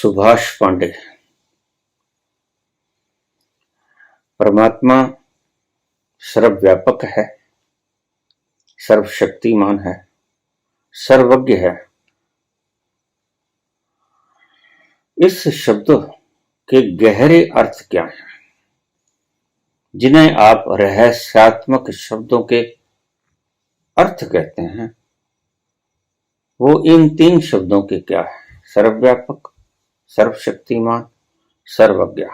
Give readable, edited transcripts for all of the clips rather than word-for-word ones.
सुभाष पांडे। परमात्मा सर्वव्यापक है, सर्वशक्तिमान है, सर्वज्ञ है। इस शब्द के गहरे अर्थ क्या हैं, जिन्हें आप रहस्यात्मक शब्दों के अर्थ कहते हैं, वो इन तीन शब्दों के क्या है? सर्वव्यापक, सर्वशक्तिमान, सर्वज्ञ।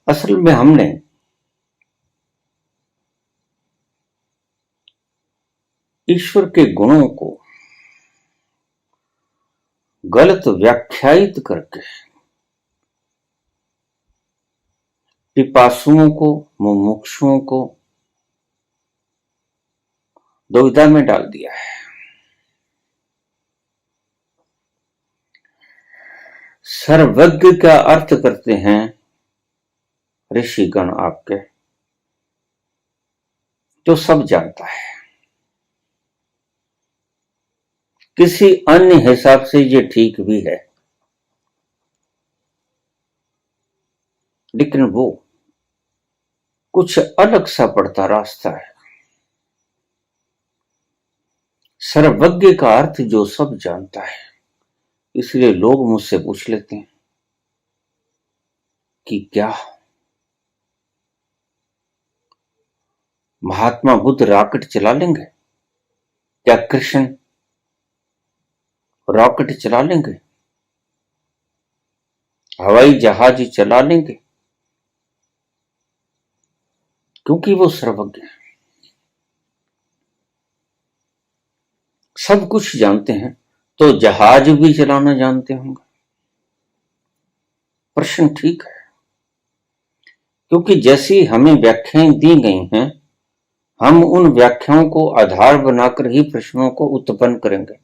असल में हमने ईश्वर के गुणों को गलत व्याख्यायित करके पिपासुओं को, मुमुक्षुओं को दुविधा में डाल दिया है। सर्वज्ञ का अर्थ करते हैं ऋषिगण आपके, जो सब जानता है। किसी अन्य हिसाब से ये ठीक भी है, लेकिन वो कुछ अलग सा पड़ता रास्ता है। सर्वज्ञ का अर्थ जो सब जानता है। इसलिए लोग मुझसे पूछ लेते हैं कि क्या महात्मा बुद्ध रॉकेट चला लेंगे? क्या कृष्ण रॉकेट चला लेंगे? हवाई जहाज चला लेंगे? क्योंकि वो सर्वज्ञ है, सब कुछ जानते हैं, तो जहाज भी चलाना जानते होंगे। प्रश्न ठीक है, क्योंकि जैसी हमें व्याख्याएं दी गई हैं, हम उन व्याख्याओं को आधार बनाकर ही प्रश्नों को उत्पन्न करेंगे।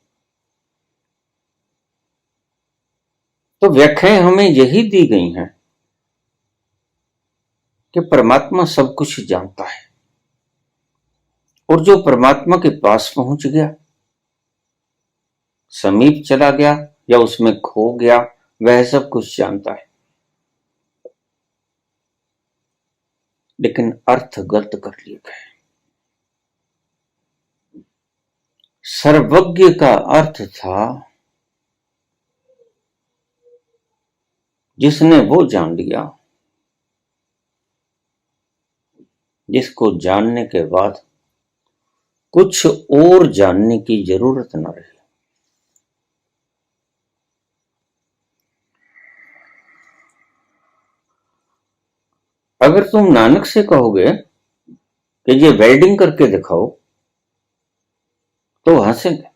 तो व्याख्याएं हमें यही दी गई हैं कि परमात्मा सब कुछ जानता है, और जो परमात्मा के पास पहुंच गया, समीप चला गया या उसमें खो गया, वह सब कुछ जानता है। लेकिन अर्थ गलत कर लिए गए। सर्वज्ञ का अर्थ था जिसने वो जान लिया जिसको जानने के बाद कुछ और जानने की जरूरत न रही। अगर तुम नानक से कहोगे कि ये वेल्डिंग करके दिखाओ, तो हंसेंगे,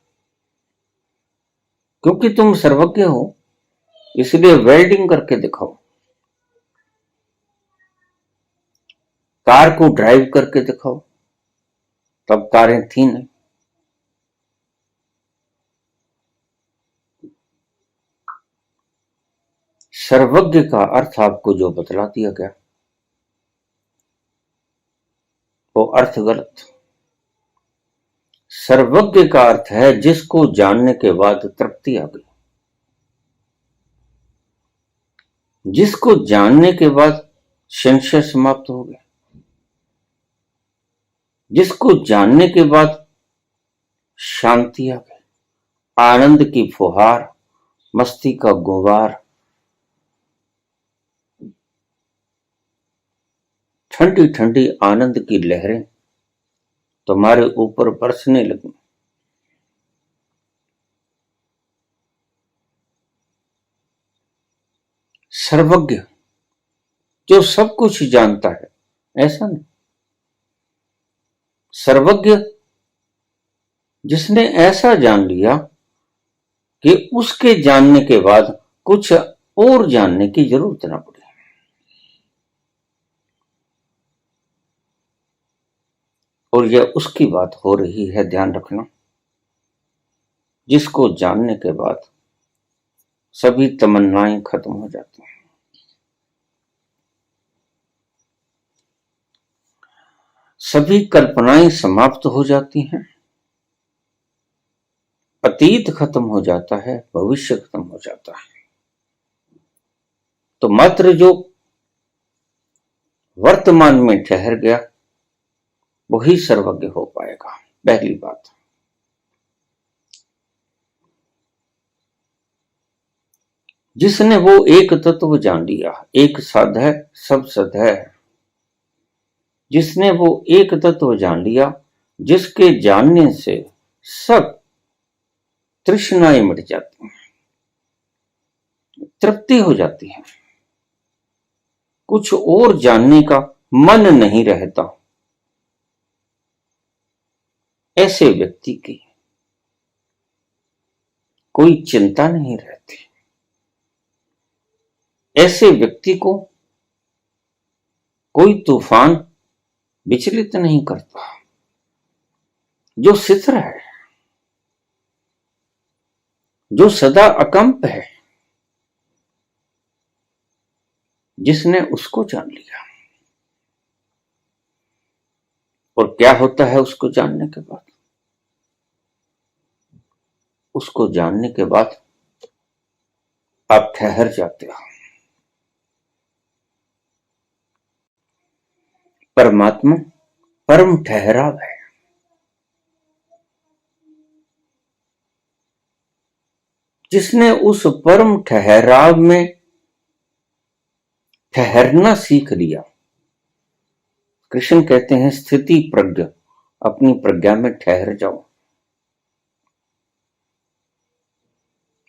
क्योंकि तुम सर्वज्ञ हो, इसलिए वेल्डिंग करके दिखाओ। कार को ड्राइव करके दिखाओ, तब कारें थी नहीं। सर्वज्ञ का अर्थ आपको जो बतला दिया गया, वो अर्थ गलत। सर्वज्ञ का अर्थ है जिसको जानने के बाद तृप्ति आ गई, जिसको जानने के बाद संशय समाप्त हो गया, जिसको जानने के बाद शांति आ गई, आनंद की फुहार, मस्ती का गुबार, ठंडी ठंडी आनंद की लहरें तुम्हारे ऊपर बरसने लगी। सर्वज्ञ जो सब कुछ जानता है, ऐसा नहीं। सर्वज्ञ जिसने ऐसा जान लिया कि उसके जानने के बाद कुछ और जानने की जरूरत ना पड़े। और यह उसकी बात हो रही है, ध्यान रखना, जिसको जानने के बाद सभी तमन्नाएं खत्म हो जाती हैं। सभी कल्पनाएं समाप्त हो जाती हैं। अतीत खत्म हो जाता है, भविष्य खत्म हो जाता है। तो मात्र जो वर्तमान में ठहर गया वही सर्वज्ञ हो पाएगा। पहली बात। जिसने वो एक तत्व जान लिया, एक सद है सब सद है, जिसने वो एक तत्व जान लिया जिसके जानने से सब तृष्णाएं मिट जाती हैं, तृप्ति हो जाती है, कुछ और जानने का मन नहीं रहता, ऐसे व्यक्ति की कोई चिंता नहीं रहती। ऐसे व्यक्ति को कोई तूफान विचलित नहीं करता। जो स्थिर है, जो सदा अकंप है, जिसने उसको जान लिया। और क्या होता है उसको जानने के बाद? उसको जानने के बाद आप ठहर जाते हो। परमात्मा परम ठहराव है। जिसने उस परम ठहराव में ठहरना सीख लिया, कृष्ण कहते हैं स्थिति प्रज्ञ, अपनी प्रज्ञा में ठहर जाओ।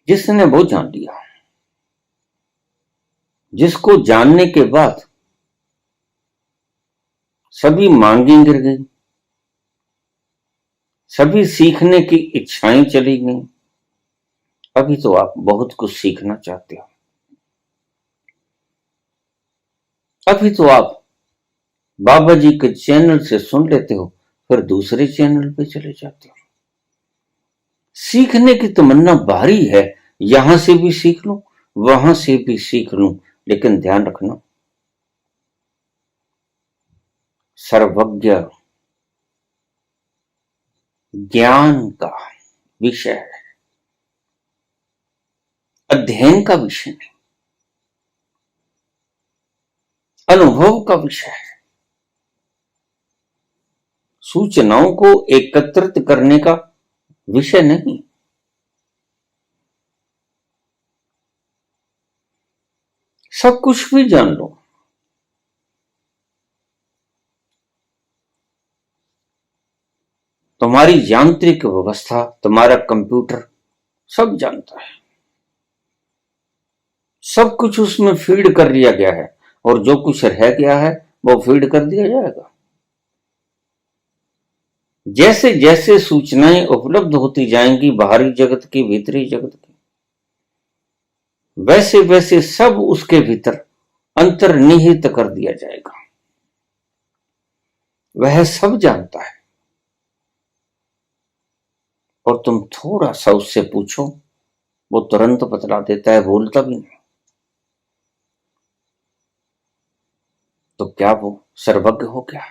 जिसने वो जान लिया, जिसको जानने के बाद सभी मांगें गिर गई, सभी सीखने की इच्छाएं चली गई। अभी तो आप बहुत कुछ सीखना चाहते हो, अभी तो आप बाबा जी के चैनल से सुन लेते हो, फिर दूसरे चैनल पे चले जाते हो। सीखने की तमन्ना भारी है, यहां से भी सीख लूं, वहां से भी सीख लूं, लेकिन ध्यान रखना सर्वज्ञ ज्ञान का विषय है, अध्ययन का विषय नहीं, अनुभव का विषय है। सूचनाओं को एकत्रित करने का विषय नहीं। सब कुछ भी जान लो, तुम्हारी यांत्रिक व्यवस्था, तुम्हारा कंप्यूटर सब जानता है, सब कुछ उसमें फीड कर लिया गया है, और जो कुछ रह गया है वो फीड कर दिया जाएगा। जैसे जैसे सूचनाएं उपलब्ध होती जाएंगी बाहरी जगत की, भीतरी जगत की, वैसे वैसे सब उसके भीतर अंतर्निहित कर दिया जाएगा। वह सब जानता है, और तुम थोड़ा सा उससे पूछो, वो तुरंत बतला देता है, बोलता भी नहीं। तो क्या वो सर्वज्ञ हो गया?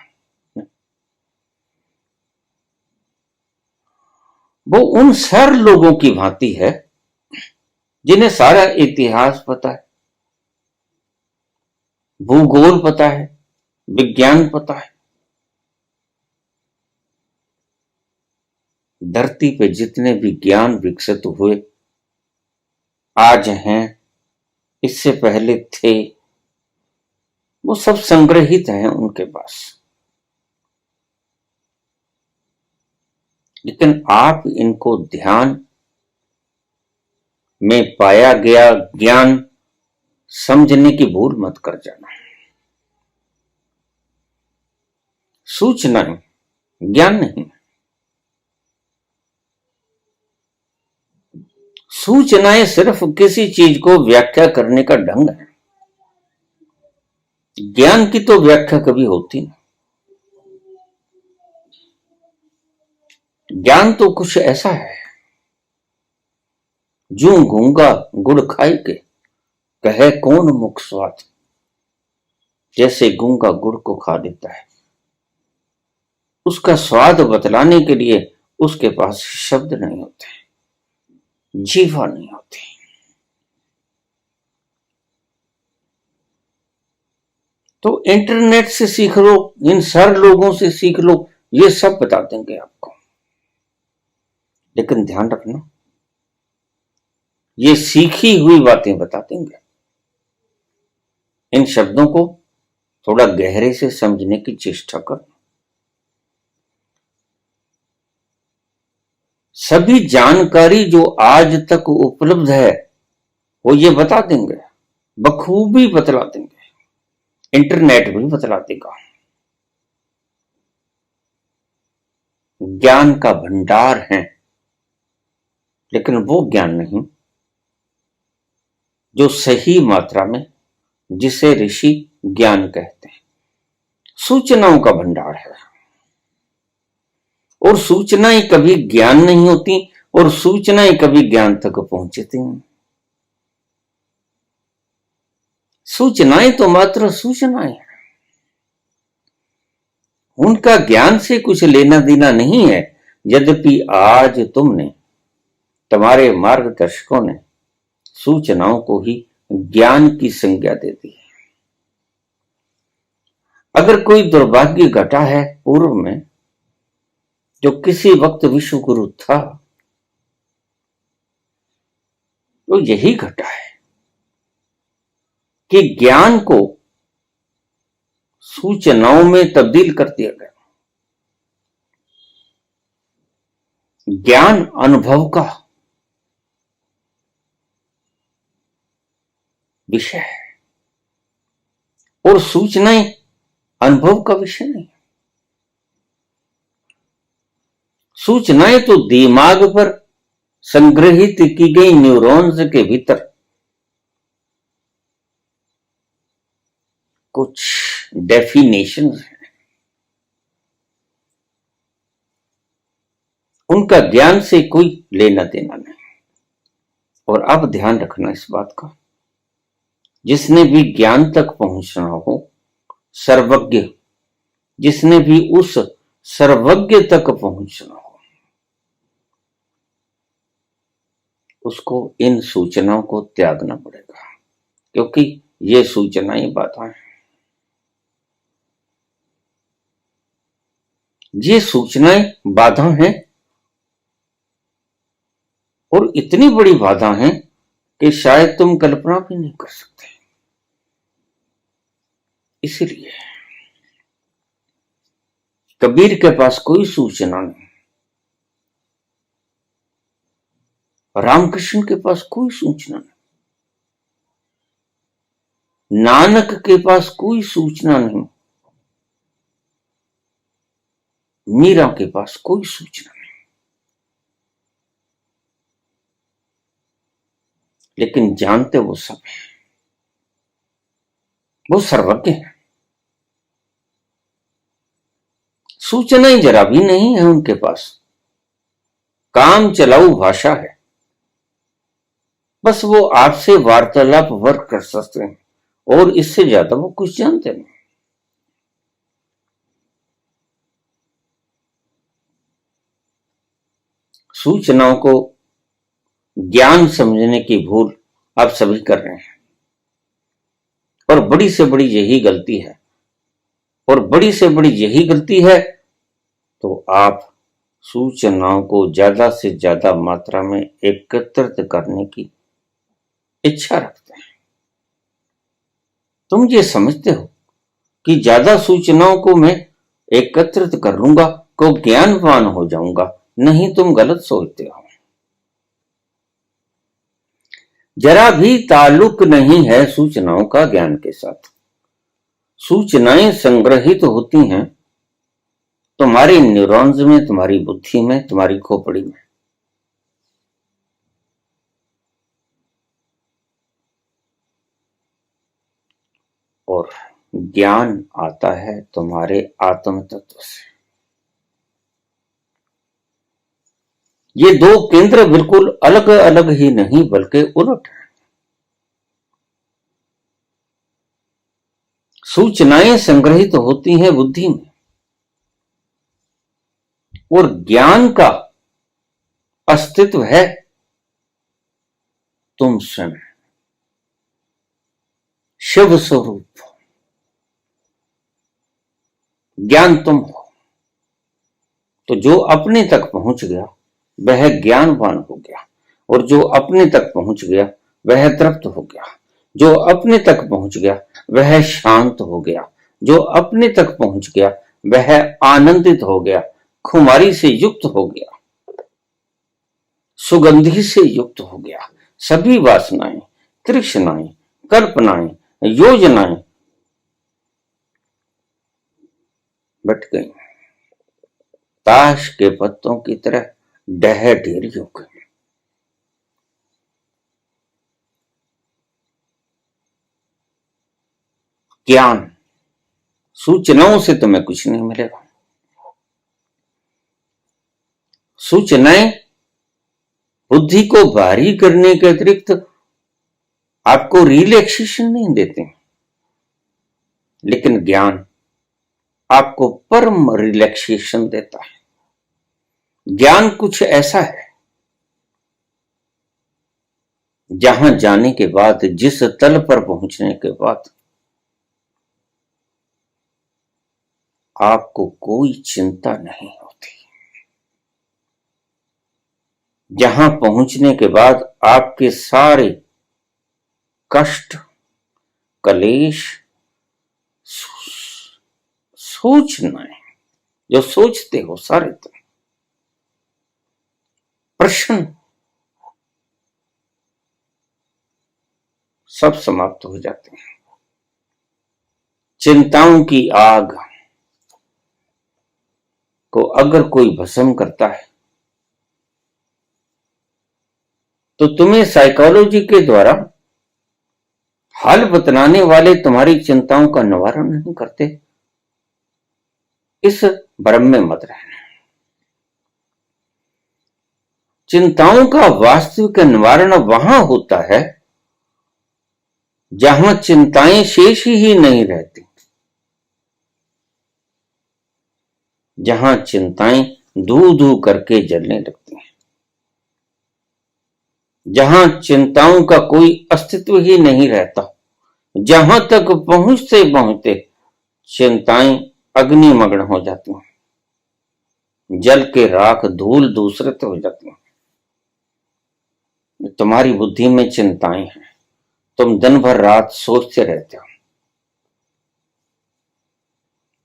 वो उन सर लोगों की भांति है जिन्हें सारा इतिहास पता है, भूगोल पता है, विज्ञान पता है। धरती पे जितने विज्ञान विकसित हुए, आज हैं, इससे पहले थे, वो सब संग्रहित हैं उनके पास। लेकिन आप इनको ध्यान में पाया गया ज्ञान समझने की भूल मत कर जाना। सूचनाएं ज्ञान नहीं, सूचनाएं सिर्फ किसी चीज को व्याख्या करने का ढंग है। ज्ञान की तो व्याख्या कभी होती नहीं। ज्ञान तो कुछ ऐसा है, जू गूंगा गुड़ खाई के कहे कौन मुख स्वाद, जैसे गूंगा गुड़ को खा लेता है, उसका स्वाद बतलाने के लिए उसके पास शब्द नहीं होते। जीवा नहीं होती। तो इंटरनेट से सीख लो, इन सारे लोगों से सीख लो, ये सब बता देंगे आपको। लेकिन ध्यान रखना, ये सीखी हुई बातें बता देंगे। इन शब्दों को थोड़ा गहरे से समझने की चेष्टा करो। सभी जानकारी जो आज तक उपलब्ध है वो ये बता देंगे, बखूबी बतला देंगे। इंटरनेट भी बतला देगा। ज्ञान का भंडार है, लेकिन वो ज्ञान नहीं जो सही मात्रा में, जिसे ऋषि ज्ञान कहते हैं। सूचनाओं का भंडार है, और सूचनाएं कभी ज्ञान नहीं होती, और सूचनाएं कभी ज्ञान तक पहुंचती नहीं। सूचनाएं तो मात्र सूचनाएं हैं, उनका ज्ञान से कुछ लेना देना नहीं है। यद्यपि आज तुमने, तुम्हारे मार्गदर्शकों ने सूचनाओं को ही ज्ञान की संज्ञा दे दी है। अगर कोई दुर्भाग्य घटा है पूर्व में, जो किसी वक्त विश्व गुरु था, तो यही घटा है कि ज्ञान को सूचनाओं में तब्दील कर दिया गया। ज्ञान अनुभव का विषय है, और सूचनाएं अनुभव का विषय नहीं। सूचनाएं तो दिमाग पर संग्रहित की गई न्यूरॉन्स के भीतर कुछ डेफिनेशंस हैं, उनका ज्ञान से कोई लेना देना नहीं। और अब ध्यान रखना इस बात का, जिसने भी ज्ञान तक पहुंचना हो, सर्वज्ञ, जिसने भी उस सर्वज्ञ तक पहुंचना हो, उसको इन सूचनाओं को त्यागना पड़ेगा, क्योंकि ये सूचनाएं बाधाएं हैं। ये सूचनाएं बाधा हैं, और इतनी बड़ी बाधा हैं कि शायद तुम कल्पना भी नहीं कर सकते। इसलिए कबीर के पास कोई सूचना नहीं, रामकृष्ण के पास कोई सूचना नहीं, नानक के पास कोई सूचना नहीं, मीरा के पास कोई सूचना नहीं। लेकिन जानते वो सब है, वो सर्वज्ञ है। सूचनाएं जरा भी नहीं है उनके पास, काम चलाऊ भाषा है। बस वो आपसे वार्तालाप वर्क कर सकते हैं, और इससे ज्यादा वो कुछ जानते नहीं। सूचनाओं को ज्ञान समझने की भूल आप सभी कर रहे हैं, और बड़ी से बड़ी यही गलती है। और बड़ी से बड़ी यही गलती है तो आप सूचनाओं को ज्यादा से ज्यादा मात्रा में एकत्रित करने की इच्छा रखते हैं। तुम ये समझते हो कि ज्यादा सूचनाओं को मैं एकत्रित कर लूंगा तो ज्ञानवान हो जाऊंगा। नहीं, तुम गलत सोचते हो। जरा भी ताल्लुक नहीं है सूचनाओं का ज्ञान के साथ। सूचनाएं संग्रहित होती हैं तुम्हारे न्यूरॉन्स में, तुम्हारी बुद्धि में, तुम्हारी खोपड़ी में। और ज्ञान आता है तुम्हारे आत्म तत्व से। ये दो केंद्र बिल्कुल अलग अलग ही नहीं बल्कि उलट है। सूचनाएं संग्रहित होती हैं बुद्धि में, और ज्ञान का अस्तित्व है तुम स्वयं शिव स्वरूप ज्ञान तुम हो। तो जो अपने तक पहुंच गया वह ज्ञानवान हो गया, और जो अपने तक पहुंच गया वह तृप्त हो गया, जो अपने तक पहुंच गया वह शांत हो गया, जो अपने तक पहुंच गया वह आनंदित हो गया, खुमारी से युक्त हो गया, सुगंधि से युक्त हो गया। सभी वासनाएं, तृष्णाएं, कल्पनाएं, योजनाएं बट गई, ताश के पत्तों की तरह ढह ढेरी हो गई। ज्ञान सूचनाओं से तुम्हें कुछ नहीं मिलेगा। सूचनाएं बुद्धि को भारी करने के अतिरिक्त आपको रिलैक्सेशन नहीं देते, लेकिन ज्ञान आपको परम रिलैक्सेशन देता है। ज्ञान कुछ ऐसा है जहां जाने के बाद, जिस तल पर पहुंचने के बाद आपको कोई चिंता नहीं होती, जहां पहुंचने के बाद आपके सारे कष्ट, कलेश, सोचनाएं जो सोचते हो सारे तुम प्रश्न सब समाप्त हो जाते हैं। चिंताओं की आग को अगर कोई भस्म करता है तो तुम्हें साइकोलॉजी के द्वारा हल बतलाने वाले तुम्हारी चिंताओं का निवारण नहीं करते। इस भ्रम में मत रहना। चिंताओं का वास्तविक निवारण वहां होता है जहां चिंताएं शेष ही नहीं रहती, जहां चिंताएं धू धू करके जलने लगती हैं, जहां चिंताओं का कोई अस्तित्व ही नहीं रहता, जहां तक पहुंचते पहुंचते चिंताएं अग्निमग्न हो जाती हैं, जल के राख धूल दूसरित हो जाती हैं। तुम्हारी बुद्धि में चिंताएं हैं, तुम दिन भर रात सोचते रहते हो,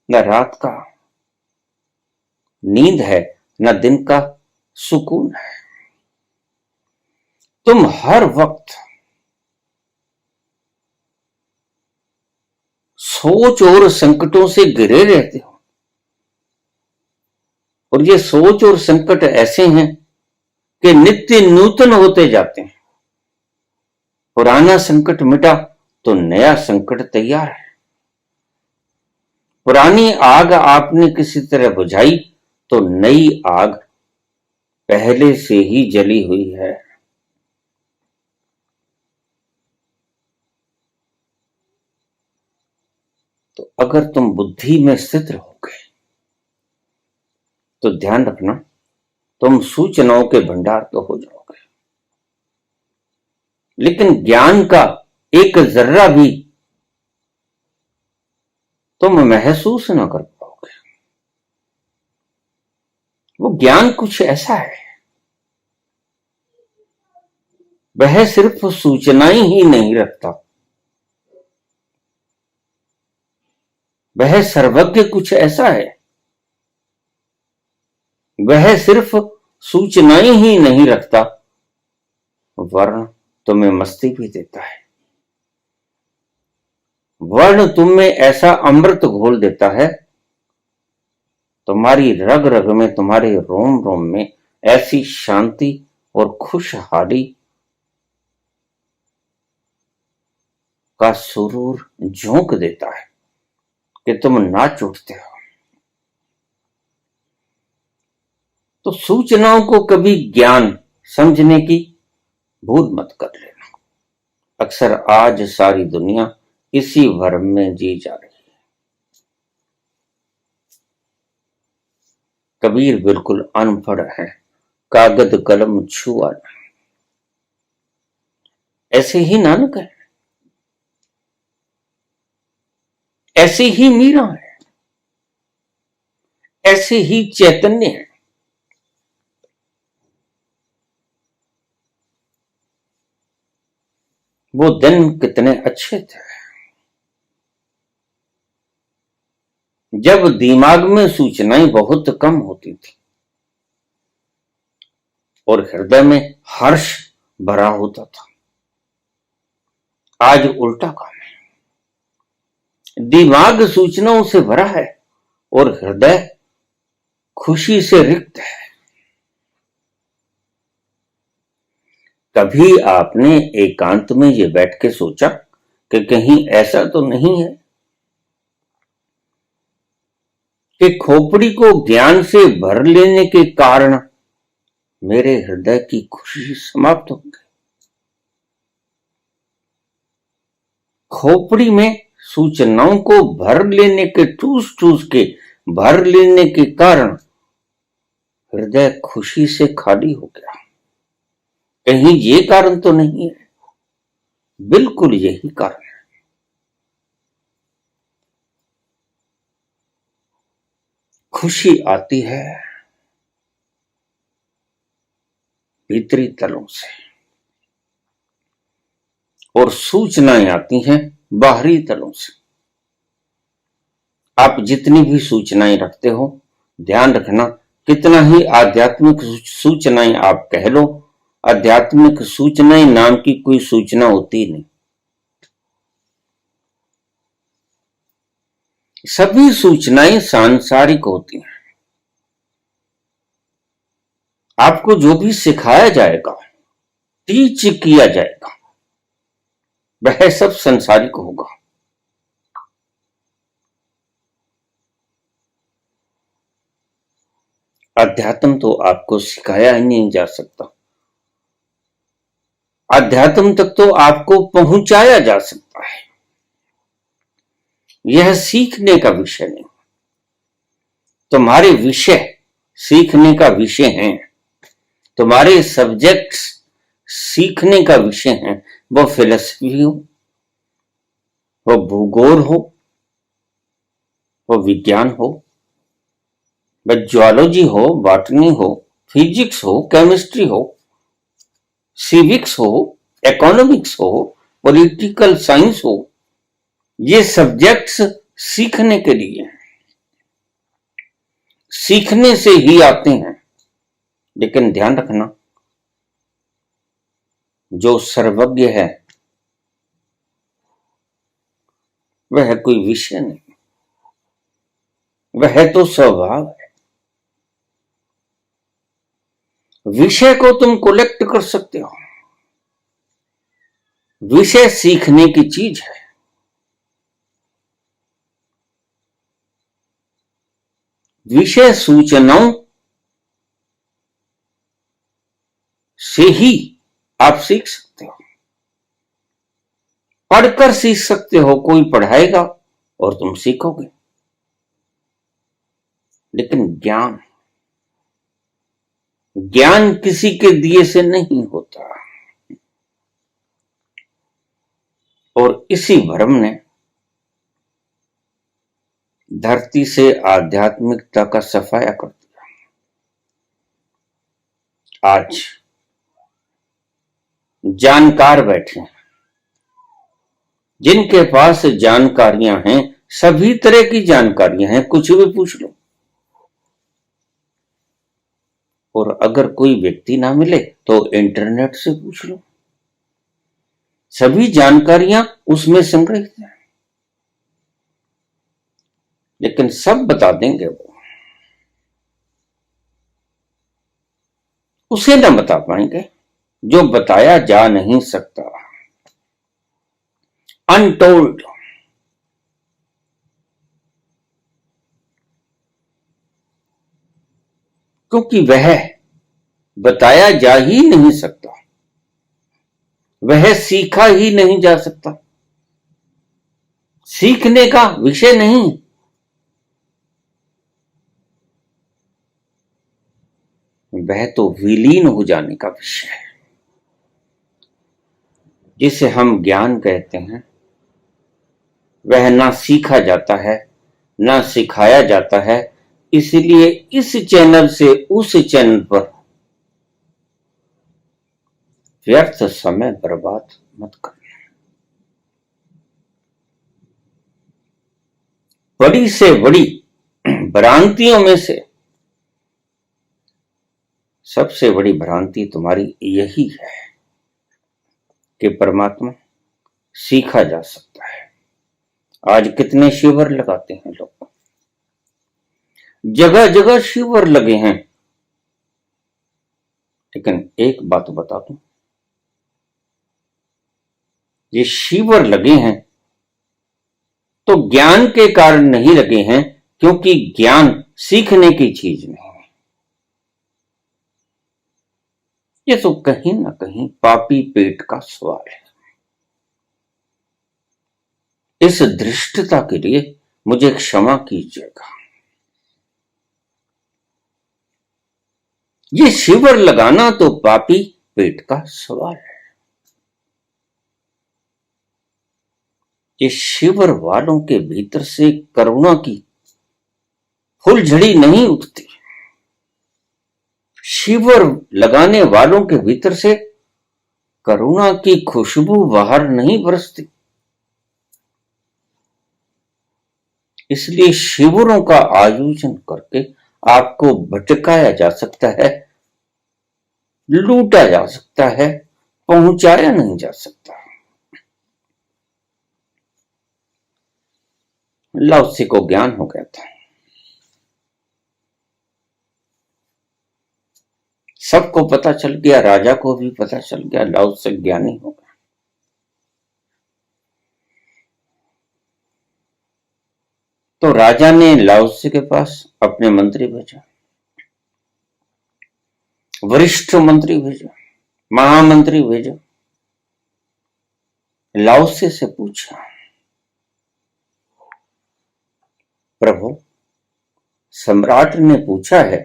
न रात का नींद है न दिन का सुकून है। तुम हर वक्त सोच और संकटों से घिरे रहते हो, और ये सोच और संकट ऐसे हैं कि नित्य नूतन होते जाते हैं। पुराना संकट मिटा तो नया संकट तैयार है। पुरानी आग आपने किसी तरह बुझाई तो नई आग पहले से ही जली हुई है। तो अगर तुम बुद्धि में स्थित रहोगे तो ध्यान रखना, तुम सूचनाओं के भंडार तो हो जाओगे, लेकिन ज्ञान का एक जर्रा भी तुम महसूस ना कर पाओगे। वो ज्ञान कुछ ऐसा है, वह सिर्फ सूचनाएं ही नहीं रखता, वह सर्वज्ञ कुछ ऐसा है, वह सिर्फ सूचनाएं ही नहीं रखता, वर्ण तुम्हें मस्ती भी देता है। वर्ण तुम में ऐसा अमृत घोल देता है, तुम्हारी रग रग में, तुम्हारे रोम रोम में ऐसी शांति और खुशहाली का सुरूर झोंक देता है कि तुम नाच उठते हो। तो सूचनाओं को कभी ज्ञान समझने की भूल मत कर लेना। अक्सर आज सारी दुनिया इसी भ्रम में जी जा रही है। कबीर बिल्कुल अनपढ़ है, कागज कलम छुआ नहीं। ऐसे ही नानक है, ऐसे ही मीरा है, ऐसे ही चैतन्य है। वो दिन कितने अच्छे थे जब दिमाग में सूचनाएं बहुत कम होती थी और हृदय में हर्ष भरा होता था। आज उल्टा काम है, दिमाग सूचनाओं से भरा है और हृदय खुशी से रिक्त है। कभी आपने एकांत में ये बैठ के सोचा कि कहीं ऐसा तो नहीं है कि खोपड़ी को ज्ञान से भर लेने के कारण मेरे हृदय की खुशी समाप्त हो गई? खोपड़ी में सूचनाओं को भर लेने के ठूस ठूस के भर लेने के कारण हृदय खुशी से खाली हो गया। कहीं ये कारण तो नहीं है? बिल्कुल यही कारण है। खुशी आती है भीतरी तलों से और सूचनाएं आती हैं बाहरी तलों से। आप जितनी भी सूचनाएं रखते हो, ध्यान रखना, कितना ही आध्यात्मिक सूचनाएं आप कह लो, आध्यात्मिक सूचनाएं नाम की कोई सूचना होती नहीं। सभी सूचनाएं सांसारिक होती हैं। आपको जो भी सिखाया जाएगा, टीच किया जाएगा, वह सब सांसारिक होगा। अध्यात्म तो आपको सिखाया ही नहीं जा सकता। अध्यात्म तक तो आपको पहुंचाया जा सकता है। यह सीखने का विषय नहीं। तुम्हारे विषय सीखने का विषय हैं, तुम्हारे सब्जेक्ट्स सीखने का विषय हैं। वो फिलॉसफी हो, वो भूगोल हो, वो विज्ञान हो, वह ज्वालॉजी हो, बॉटनी हो, फिजिक्स हो, केमिस्ट्री हो, सिविक्स हो, इकोनॉमिक्स हो, पॉलिटिकल साइंस हो। ये सब्जेक्ट्स सीखने के लिए हैं, सीखने से ही आते हैं। लेकिन ध्यान रखना, जो सर्वज्ञ है वह कोई विषय नहीं, वह तो स्वभाव है। विषय को तुम कलेक्ट कर सकते हो, विषय सीखने की चीज है। विषय सूचनाओं से ही आप सीख सकते हो, पढ़कर सीख सकते हो, कोई पढ़ाएगा और तुम सीखोगे। लेकिन ज्ञान, ज्ञान किसी के दिए से नहीं होता। और इसी भ्रम ने धरती से आध्यात्मिकता का सफाया कर दिया। आज जानकार बैठे हैं, जिनके पास जानकारियां हैं, सभी तरह की जानकारियां हैं, कुछ भी पूछ लो। और अगर कोई व्यक्ति ना मिले तो इंटरनेट से पूछ लो, सभी जानकारियां उसमें संग्रहित हैं। लेकिन सब बता देंगे वो, उसे ना बता पाएंगे जो बताया जा नहीं सकता, अनटोल्ड। क्योंकि वह बताया जा ही नहीं सकता, वह सीखा ही नहीं जा सकता, सीखने का विषय नहीं, वह तो विलीन हो जाने का विषय है। जिसे हम ज्ञान कहते हैं, वह ना सीखा जाता है ना सिखाया जाता है। इसलिए इस चैनल से उस चैनल पर व्यर्थ समय बर्बाद मत करना। बड़ी से बड़ी भ्रांतियों में से सबसे बड़ी भ्रांति तुम्हारी यही है कि परमात्मा सीखा जा सकता है। आज कितने शिविर लगाते हैं लोग, जगह जगह शिविर लगे हैं। लेकिन एक बात बता दूं, ये शिविर लगे हैं तो ज्ञान के कारण नहीं लगे हैं, क्योंकि ज्ञान सीखने की चीज नहीं है। ये तो कहीं ना कहीं पापी पेट का सवाल है। इस धृष्टता के लिए मुझे क्षमा कीजिएगा। ये शिविर लगाना तो पापी पेट का सवाल है। ये शिविर वालों के भीतर से करुणा की फुलझड़ी नहीं उठती। शिविर लगाने वालों के भीतर से करुणा की खुशबू बाहर नहीं बरसती। इसलिए शिविरों का आयोजन करके आपको भटकाया जा सकता है, लूटा जा सकता है, पहुंचाया नहीं जा सकता। लाओत्से को ज्ञान हो गया था, सबको पता चल गया, राजा को भी पता चल गया लाओत्से ज्ञानी हो गया। तो राजा ने लाओत्से के पास अपने मंत्री भेजा, वरिष्ठ मंत्री भेजा, महामंत्री भेजा। लाओत्से से पूछा, प्रभु, सम्राट ने पूछा है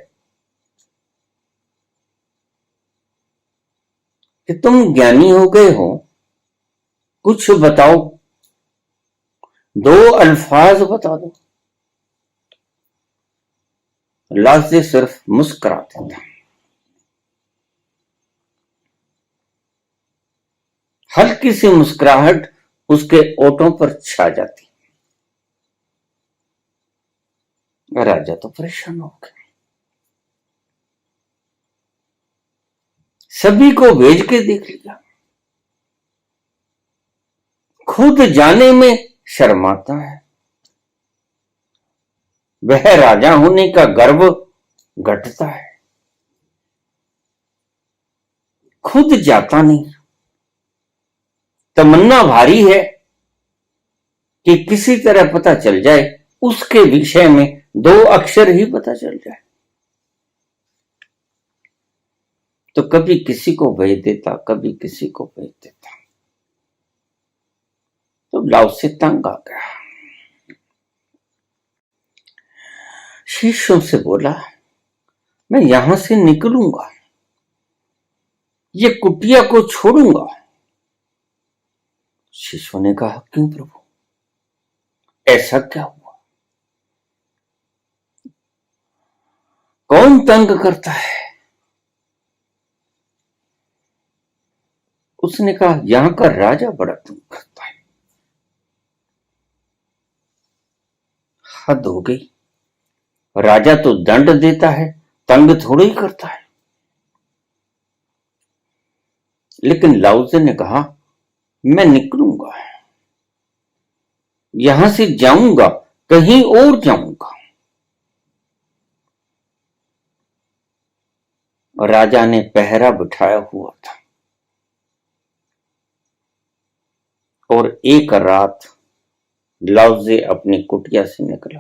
कि तुम ज्ञानी हो गए हो, कुछ बताओ, 2 अल्फाज बता दो। लाओत्से सिर्फ मुस्कुराता था। हल्की सी मुस्कुराहट उसके ओठों पर छा जाती। राजा तो परेशान हो गया। सभी को भेज के देख लिया, खुद जाने में शर्माता है। वह राजा होने का गर्व घटता है, खुद जाता नहीं। तमन्ना भारी है कि किसी तरह पता चल जाए, उसके विषय में 2 अक्षर ही पता चल जाए। तो कभी किसी को भेज देता, कभी किसी को भेज देता। तो लाओत्से तंग आ गया, शिष्यों से बोला, मैं यहां से निकलूंगा, ये कुटिया को छोड़ूंगा। शिष्यों ने कहा, क्यों प्रभु, ऐसा क्या हुआ? कौन तंग करता है? उसने कहा, यहां का राजा बड़ा तंग करता है। हद हो गई, राजा तो दंड देता है, तंग थोड़ा ही करता है। लेकिन लाओत्से ने कहा, मैं निकलूंगा, यहां से जाऊंगा, कहीं और जाऊंगा। राजा ने पहरा बिठाया हुआ था और एक रात लाओत्से अपनी कुटिया से निकला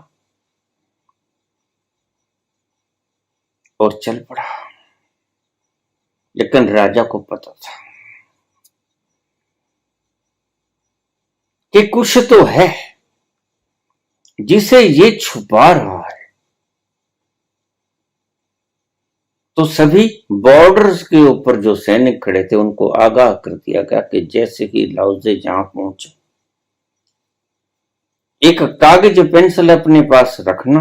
और चल पड़ा। लेकिन राजा को पता था कि कुछ तो है जिसे ये छुपा रहा है। तो सभी बॉर्डर्स के ऊपर जो सैनिक खड़े थे उनको आगाह कर दिया गया कि जैसे ही लाओजे जहां पहुंचे एक कागज पेंसिल अपने पास रखना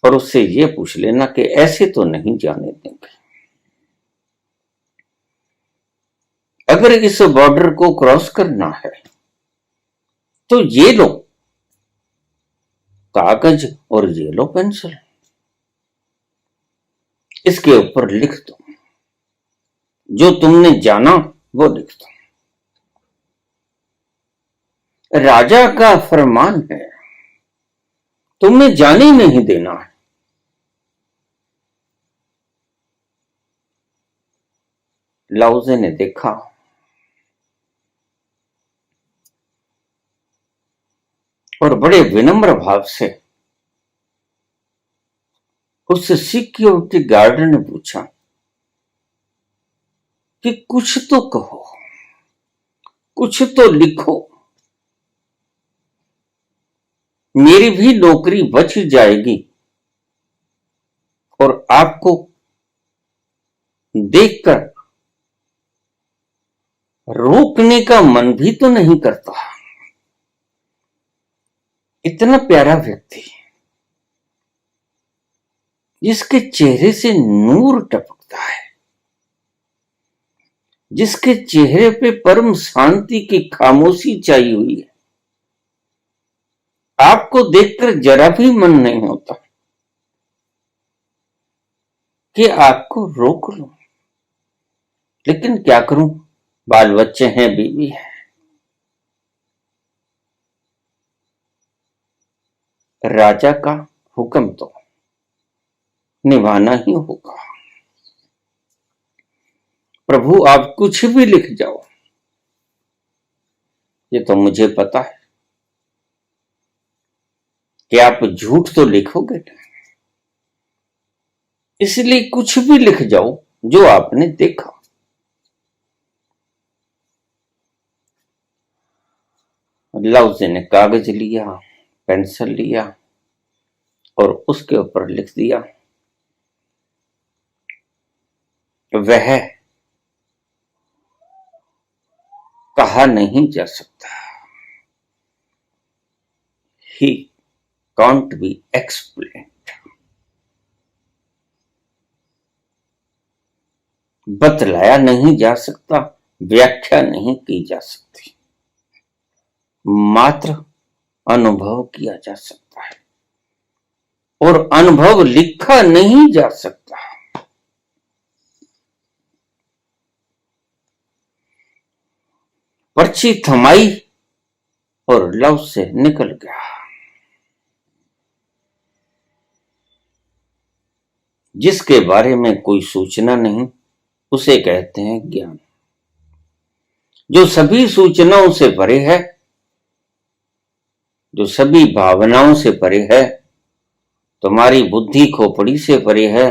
और उससे ये पूछ लेना कि ऐसे तो नहीं जाने देंगे। अगर इस बॉर्डर को क्रॉस करना है तो ये लो कागज और ये लो पेंसिल, इसके ऊपर लिख दो, जो तुमने जाना वो लिख दो। राजा का फरमान है, तुम्हें जाने नहीं देना है। लाओजे ने देखा और बड़े विनम्र भाव से उस सिक्योरिटी गार्ड ने पूछा कि कुछ तो कहो, कुछ तो लिखो, मेरी भी नौकरी बच जाएगी और आपको देखकर रोकने का मन भी तो नहीं करता। इतना प्यारा व्यक्ति जिसके चेहरे से नूर टपकता है, जिसके चेहरे पे परम शांति की खामोशी छाई हुई है, आपको देखकर जरा भी मन नहीं होता कि आपको रोक लूं, लेकिन क्या करूं, बाल बच्चे हैं, बीवी है। राजा का हुक्म तो निभाना ही होगा। प्रभु आप कुछ भी लिख जाओ, ये तो मुझे पता है कि आप झूठ तो लिखोगे नहीं, इसलिए कुछ भी लिख जाओ जो आपने देखा। लाओजे ने कागज लिया, पेंसिल लिया और उसके ऊपर लिख दिया, वह कहा नहीं जा सकता, ही कांट बी एक्सप्लेन्ड, बतलाया नहीं जा सकता, व्याख्या नहीं की जा सकती, मात्र अनुभव किया जा सकता है और अनुभव लिखा नहीं जा सकता। पर्ची थमाई और लव से निकल गया। जिसके बारे में कोई सूचना नहीं उसे कहते हैं ज्ञान। जो सभी सूचनाओं से परे है, जो सभी भावनाओं से परे है, तुम्हारी बुद्धि खोपड़ी से परे है,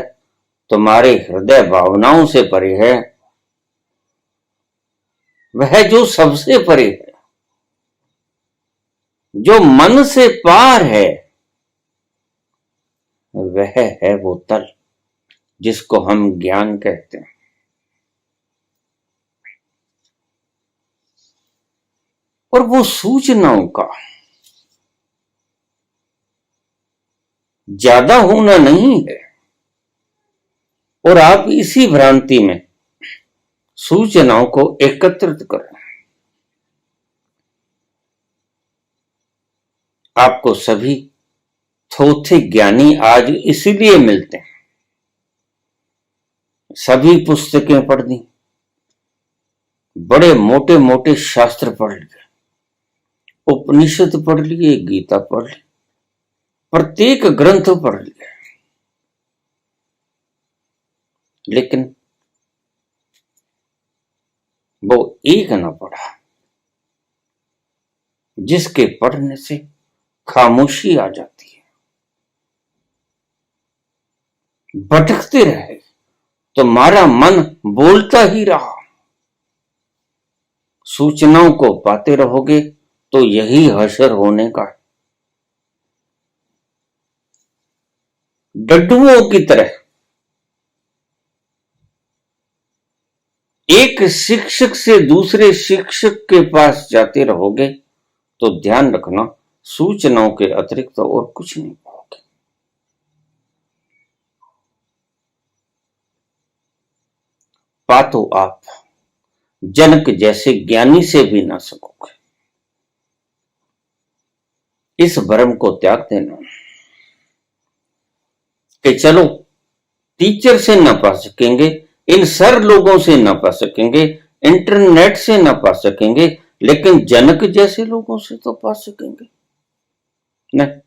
तुम्हारे हृदय भावनाओं से परे है, वह जो सबसे परे है, जो मन से पार है, वह है वो तल जिसको हम ज्ञान कहते हैं। और वो सूचनाओं का ज्यादा होना नहीं है और आप इसी भ्रांति में सूचनाओं को एकत्रित करें। आपको सभी थोथे ज्ञानी आज इसीलिए मिलते हैं। सभी पुस्तकें पढ़ दी, बड़े मोटे मोटे शास्त्र पढ़ लिए, उपनिषद पढ़ लिए, गीता पढ़ ली, प्रत्येक ग्रंथ पढ़ लिया, लेकिन वो एक न पढ़ा जिसके पढ़ने से खामोशी आ जाती है। भटकते रहे, तुम्हारा मन बोलता ही रहा, सूचनाओं को पाते रहोगे तो यही हशर होने का है। डड्डुओं की तरह एक शिक्षक से दूसरे शिक्षक के पास जाते रहोगे तो ध्यान रखना, सूचनाओं के अतिरिक्त और कुछ नहीं पाओगे। पातो आप जनक जैसे ज्ञानी से भी ना सकोगे। इस भ्रम को त्याग देना कि चलो टीचर से ना पा सकेंगे, इन सर लोगों से ना पा सकेंगे, इंटरनेट से ना पा सकेंगे, लेकिन जनक जैसे लोगों से तो पा सकेंगे। नहीं,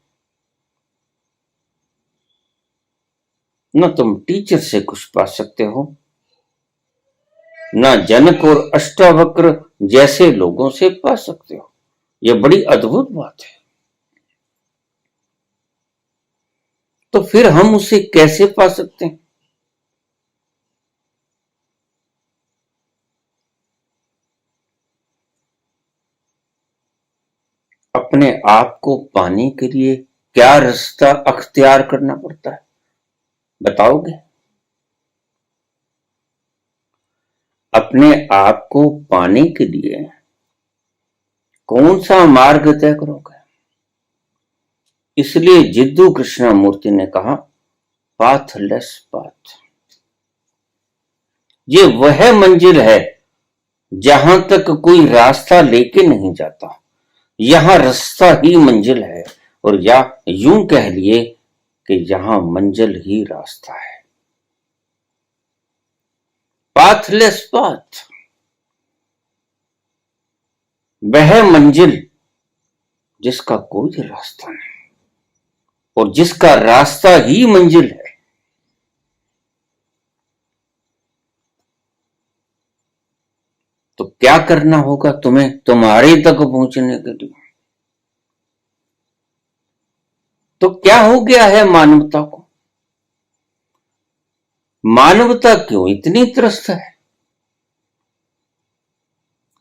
न तुम टीचर से कुछ पा सकते हो, ना जनक और अष्टावक्र जैसे लोगों से पा सकते हो। यह बड़ी अद्भुत बात है। तो फिर हम उसे कैसे पा सकते हैं? अपने आप को पाने के लिए क्या रास्ता अख्तियार करना पड़ता है, बताओगे? अपने आप को पाने के लिए कौन सा मार्ग तय करोगे? इसलिए जिद्दू कृष्णमूर्ति ने कहा, पाथलेस पाथ। ये वह मंजिल है जहां तक कोई रास्ता लेके नहीं जाता, यहां रास्ता ही मंजिल है, और या यूं कह लिए कि यहां मंजिल ही रास्ता है। पाथलेस पाथ, वह मंजिल जिसका कोई रास्ता नहीं और जिसका रास्ता ही मंजिल है। तो क्या करना होगा तुम्हें तुम्हारे तक पहुंचने के लिए? तो क्या हो गया है मानवता को? मानवता क्यों इतनी त्रस्त है?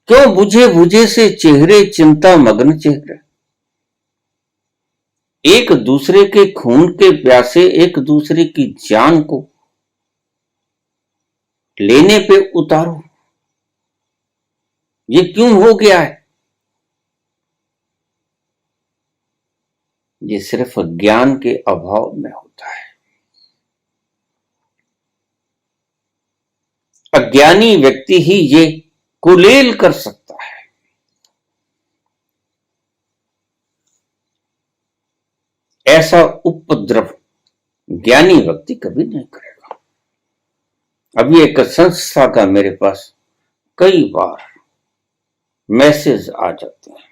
क्यों बुझे बुझे से चेहरे चिंता मग्न चेहरे? एक दूसरे के खून के प्यासे एक दूसरे की जान को लेने पे उतारो। ये क्यों हो गया है? ये सिर्फ ज्ञान के अभाव में होता है। अज्ञानी व्यक्ति ही ये कुलेल कर सकता है। ऐसा उपद्रव ज्ञानी व्यक्ति कभी नहीं करेगा। अभी एक संस्था का मेरे पास कई बार मैसेज आ जाते हैं।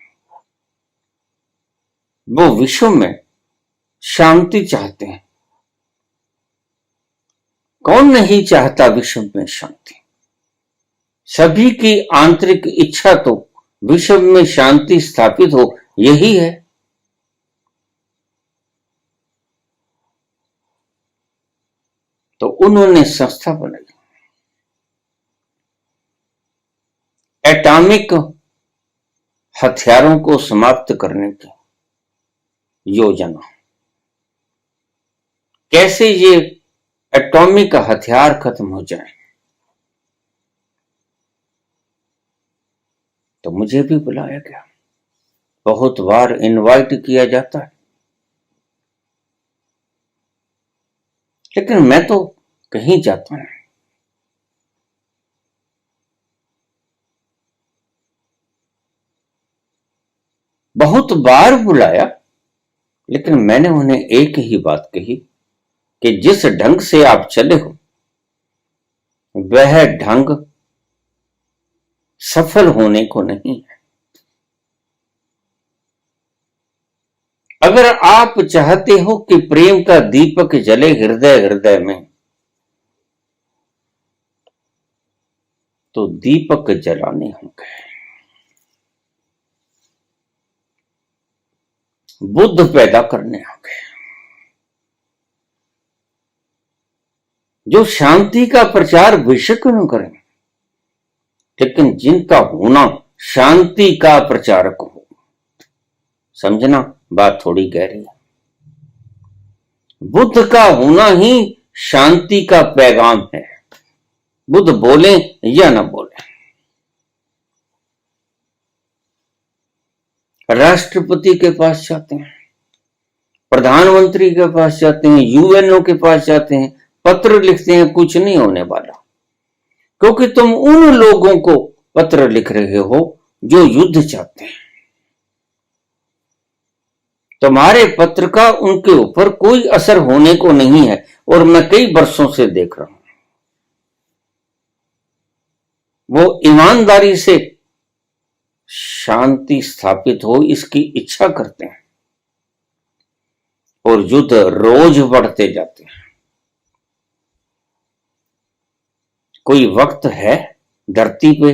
वो विश्व में शांति चाहते हैं। कौन नहीं चाहता विश्व में शांति? सभी की आंतरिक इच्छा तो विश्व में शांति स्थापित हो, यही है। तो उन्होंने संस्था बनाई, एटॉमिक हथियारों को समाप्त करने की योजना। कैसे ये एटॉमिक हथियार खत्म हो जाए? तो मुझे भी बुलाया गया, बहुत बार इनवाइट किया जाता है, लेकिन मैं तो कहीं जाता नहीं। बहुत बार बुलाया, लेकिन मैंने उन्हें एक ही बात कही कि जिस ढंग से आप चले हो वह ढंग सफल होने को नहीं है। अगर आप चाहते हो कि प्रेम का दीपक जले हृदय हृदय में, तो दीपक जलाने होंगे। बुद्ध पैदा करने होंगे, जो शांति का प्रचार बेशक न करें, लेकिन जिनका होना शांति का प्रचारक हो। समझना, बात थोड़ी गहरी है। बुद्ध का होना ही शांति का पैगाम है। बुद्ध बोले या ना बोले, राष्ट्रपति के पास जाते हैं, प्रधानमंत्री के पास जाते हैं, यूएनओ के पास जाते हैं, पत्र लिखते हैं, कुछ नहीं होने वाला। क्योंकि तुम उन लोगों को पत्र लिख रहे हो जो युद्ध चाहते हैं। तुम्हारे पत्र का उनके ऊपर कोई असर होने को नहीं है, और मैं कई वर्षों से देख रहा हूं। वो ईमानदारी से शांति स्थापित हो इसकी इच्छा करते हैं, और युद्ध रोज बढ़ते जाते हैं। कोई वक्त है धरती पे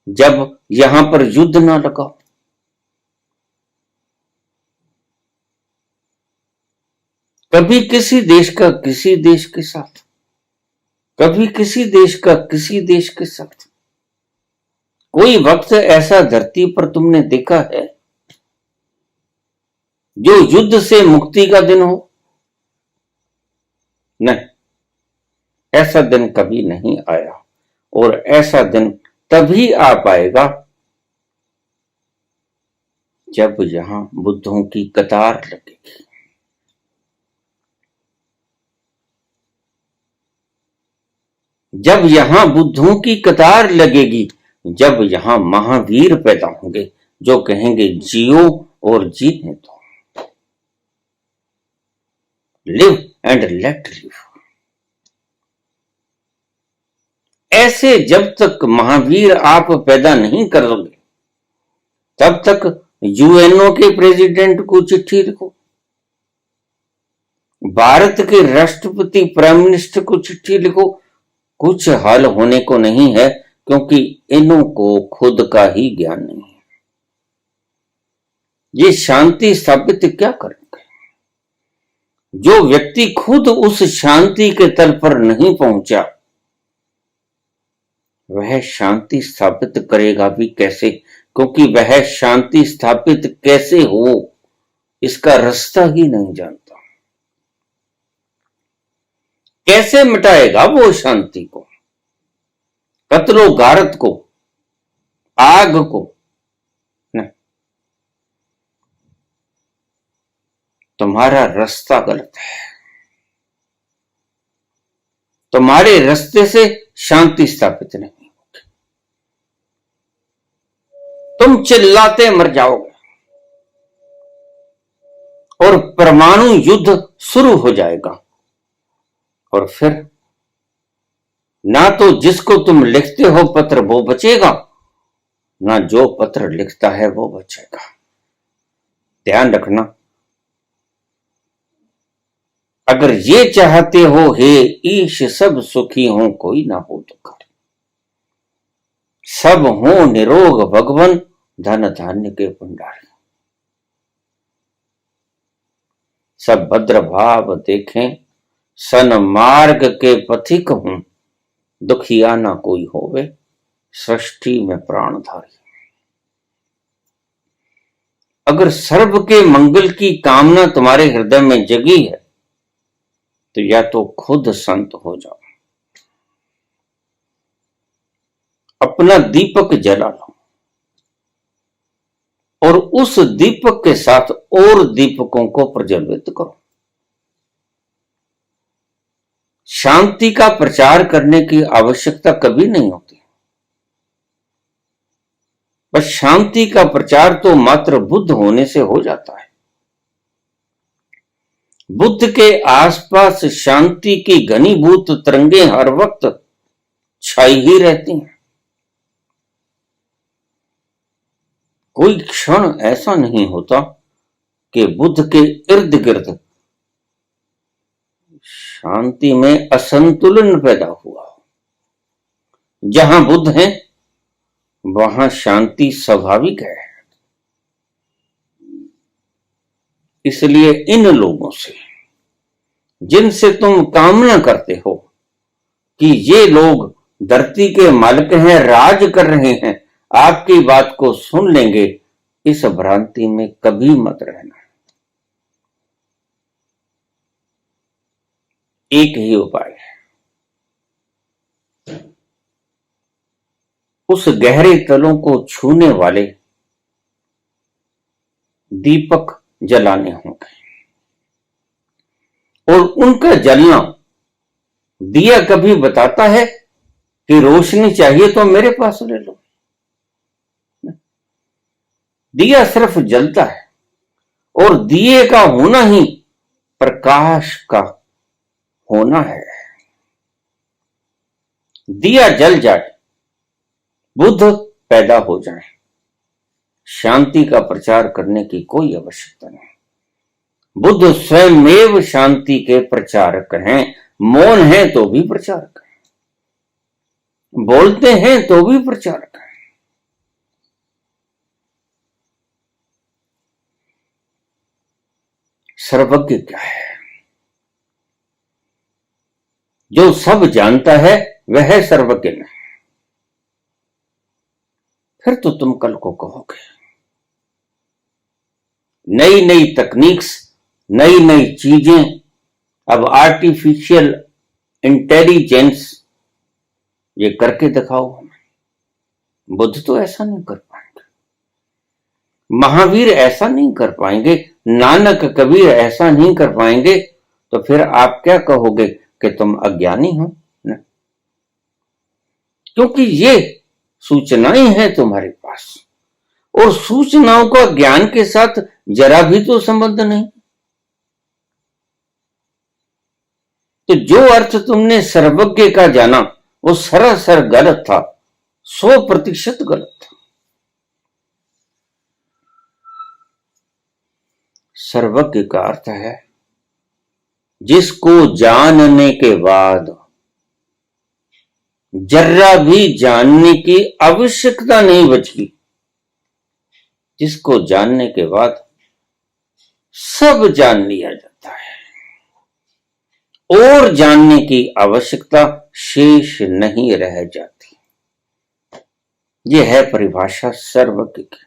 जब यहां पर युद्ध ना लगा? कभी किसी देश का किसी देश के साथ, कभी किसी देश का किसी देश के साथ। कोई वक्त ऐसा धरती पर तुमने देखा है जो युद्ध से मुक्ति का दिन हो? नहीं, ऐसा दिन कभी नहीं आया, और ऐसा दिन तभी आ पाएगा जब यहां बुद्धों की कतार लगेगी। जब यहां बुद्धों की कतार लगेगी, जब यहां महावीर पैदा होंगे जो कहेंगे जियो और जीने दो, लिव एंड लेट लिव। ऐसे जब तक महावीर आप पैदा नहीं करोगे, तब तक यूएनओ के प्रेसिडेंट को चिट्ठी लिखो, भारत के राष्ट्रपति प्राइम मिनिस्टर को चिट्ठी लिखो, कुछ हल होने को नहीं है, क्योंकि इन्हों को खुद का ही ज्ञान नहीं है। ये शांति स्थापित क्या करेंगे? जो व्यक्ति खुद उस शांति के तल पर नहीं पहुंचा, वह शांति स्थापित करेगा भी कैसे? क्योंकि वह शांति स्थापित कैसे हो इसका रास्ता ही नहीं जानता। कैसे मिटाएगा वो शांति को, कत्लो गारत को, आग को? नहीं, तुम्हारा रास्ता गलत है। तुम्हारे रास्ते से शांति स्थापित नहीं होगी। तुम चिल्लाते मर जाओगे और परमाणु युद्ध शुरू हो जाएगा, और फिर ना तो जिसको तुम लिखते हो पत्र वो बचेगा, ना जो पत्र लिखता है वो बचेगा। ध्यान रखना, अगर ये चाहते हो हे ईश सब सुखी हो कोई ना हो दुख, सब हो निरोग भगवन धन धान्य के भंडारी, सब भद्र भाव देखें सन मार्ग के पथिक हूं, दुखिया ना कोई होवे सृष्टि में प्राणधारी। अगर सर्व के मंगल की कामना तुम्हारे हृदय में जगी है, तो या तो खुद संत हो जाओ, अपना दीपक जला लो, और उस दीपक के साथ और दीपकों को प्रज्वलित करो। शांति का प्रचार करने की आवश्यकता कभी नहीं होती, बस शांति का प्रचार तो मात्र बुद्ध होने से हो जाता है। बुद्ध के आसपास शांति की घनीभूत तरंगें हर वक्त छाई ही रहती हैं। कोई क्षण ऐसा नहीं होता कि बुद्ध के इर्द गिर्द शांति में असंतुलन पैदा हुआ। जहां बुद्ध है वहां शांति स्वाभाविक है। इसलिए इन लोगों से जिनसे तुम कामना करते हो कि ये लोग धरती के मालिक हैं, राज कर रहे हैं, आपकी बात को सुन लेंगे, इस भ्रांति में कभी मत रहना। एक ही उपाय है, उस गहरे तलों को छूने वाले दीपक जलाने होंगे, और उनका जलना, दिया कभी बताता है कि रोशनी चाहिए तो मेरे पास ले लो। दिया सिर्फ जलता है, और दिए का होना ही प्रकाश का होना है। दिया जल जाए, बुद्ध पैदा हो जाए, शांति का प्रचार करने की कोई आवश्यकता नहीं। बुद्ध स्वयमेव शांति के प्रचारक हैं। मौन है तो भी प्रचारक हैं, बोलते हैं तो भी प्रचारक हैं। सर्वज्ञ क्या है? जो सब जानता है वह सर्वज्ञ नहीं। फिर तो तुम कल को कहोगे नई नई तकनीक्स, नई नई चीजें, अब आर्टिफिशियल इंटेलिजेंस, ये करके दिखाओ हमें। बुद्ध तो ऐसा नहीं कर पाएंगे, महावीर ऐसा नहीं कर पाएंगे, नानक कबीर ऐसा नहीं कर पाएंगे। तो फिर आप क्या कहोगे कि तुम अज्ञानी हो? न? क्योंकि ये सूचनाएं हैं तुम्हारे पास, और सूचनाओं का ज्ञान के साथ जरा भी तो संबंध नहीं। तो जो अर्थ तुमने सर्वज्ञ का जाना वो सरासर गलत था, 100% गलत था। सर्वज्ञ का अर्थ है जिसको जानने के बाद जर्रा भी जानने की आवश्यकता नहीं बची, जिसको जानने के बाद सब जान लिया जाता है और जानने की आवश्यकता शेष नहीं रह जाती। यह है परिभाषा सर्वज्ञ की।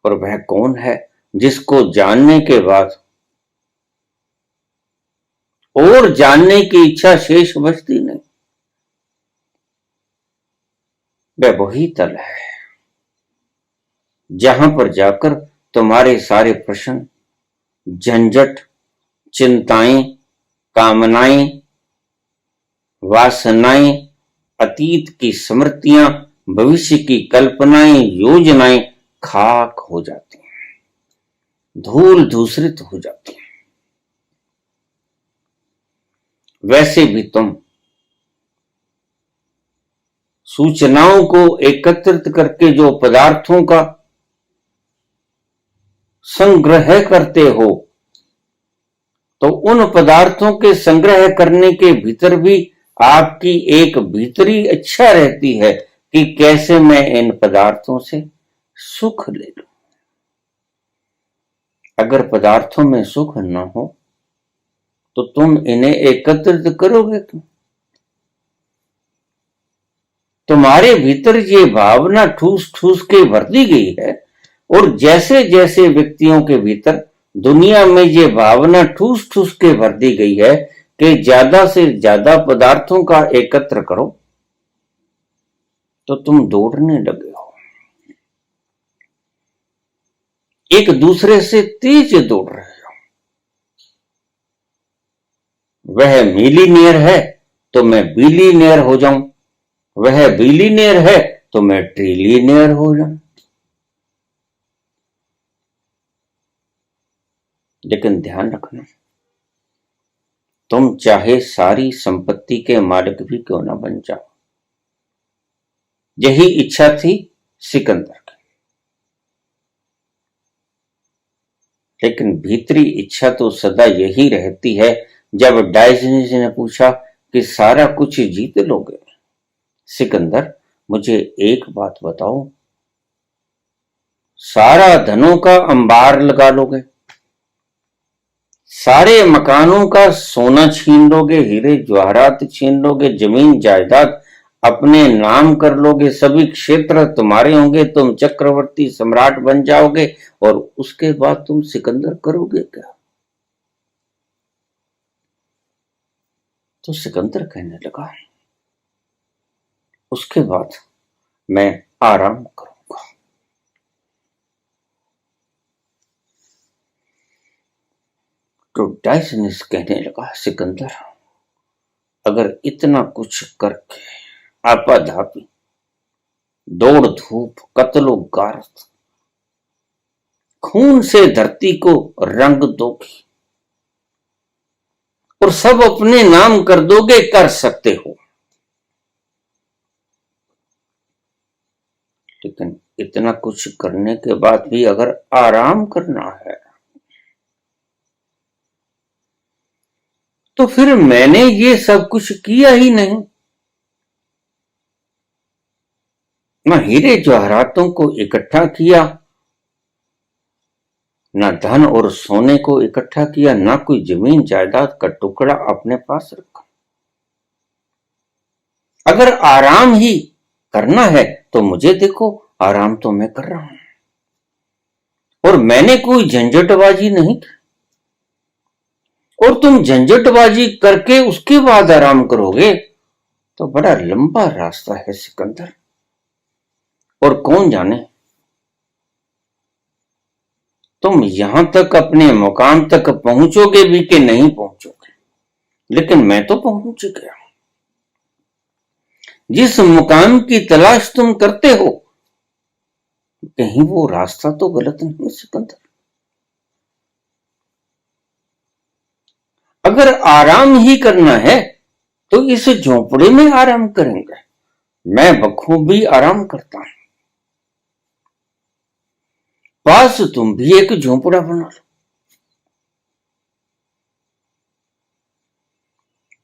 और वह कौन है जिसको जानने के बाद और जानने की इच्छा शेष बचती नहीं? वह वही तल है जहां पर जाकर तुम्हारे सारे प्रश्न, झंझट, चिंताएं, कामनाएं, वासनाएं, अतीत की स्मृतियां, भविष्य की कल्पनाएं, योजनाएं खाक हो जाती हैं, धूल धूसरित हो जाती हैं। वैसे भी तुम सूचनाओं को एकत्रित करके जो पदार्थों का संग्रह करते हो, तो उन पदार्थों के संग्रह करने के भीतर भी आपकी एक भीतरी इच्छा रहती है कि कैसे मैं इन पदार्थों से सुख ले लूं। अगर पदार्थों में सुख न हो तो तुम इन्हें एकत्रित करोगे क्यों? तुम्हारे भीतर ये भावना ठूस ठूस के भर दी गई है, और जैसे जैसे व्यक्तियों के भीतर दुनिया में ये भावना ठूस ठूस के भर दी गई है कि ज्यादा से ज्यादा पदार्थों का एकत्र करो, तो तुम दौड़ने लगे हो, एक दूसरे से तेज दौड़ रहे हो। वह मिलीनियर है तो मैं बिलीनियर हो जाऊं, वह बिलीनियर है तो मैं ट्रिलियनियर हो जाऊं। लेकिन ध्यान रखना, तुम चाहे सारी संपत्ति के मालिक भी क्यों ना बन जाओ। यही इच्छा थी सिकंदर की, लेकिन भीतरी इच्छा तो सदा यही रहती है। जब डायोजनीज ने पूछा कि सारा कुछ जीत लोगे सिकंदर, मुझे एक बात बताओ, सारा धनों का अंबार लगा लोगे, सारे मकानों का सोना छीन लोगे, हीरे जवाहरात छीन लोगे, जमीन जायदाद अपने नाम कर लोगे, सभी क्षेत्र तुम्हारे होंगे, तुम चक्रवर्ती सम्राट बन जाओगे, और उसके बाद तुम सिकंदर करोगे क्या? तो सिकंदर कहने लगा, उसके बाद मैं आराम करूंगा। तो डायसनिस कहने लगा, सिकंदर, अगर इतना कुछ करके आपाधापी दौड़ धूप कत्लो गारत खून से धरती को रंग दोगी और सब अपने नाम कर दोगे, कर सकते हो, लेकिन इतना कुछ करने के बाद भी अगर आराम करना है तो फिर मैंने ये सब कुछ किया ही नहीं। न हीरे जवाहरातों को इकट्ठा किया, न धन और सोने को इकट्ठा किया, न कोई जमीन जायदाद का टुकड़ा अपने पास रखा। अगर आराम ही करना है तो मुझे देखो, आराम तो मैं कर रहा हूं और मैंने कोई झंझटबाजी नहीं की। और तुम झंझटबाजी करके उसके बाद आराम करोगे तो बड़ा लंबा रास्ता है सिकंदर, और कौन जाने तुम यहां तक अपने मुकाम तक पहुंचोगे भी कि नहीं पहुंचोगे, लेकिन मैं तो पहुंच गया। जिस मुकाम की तलाश तुम करते हो कहीं वो रास्ता तो गलत नहीं सिकंदर। अगर आराम ही करना है तो इस झोंपड़े में आराम करेंगे, मैं बखूबी आराम करता हूं। पास तुम भी एक झोंपड़ा बना लो।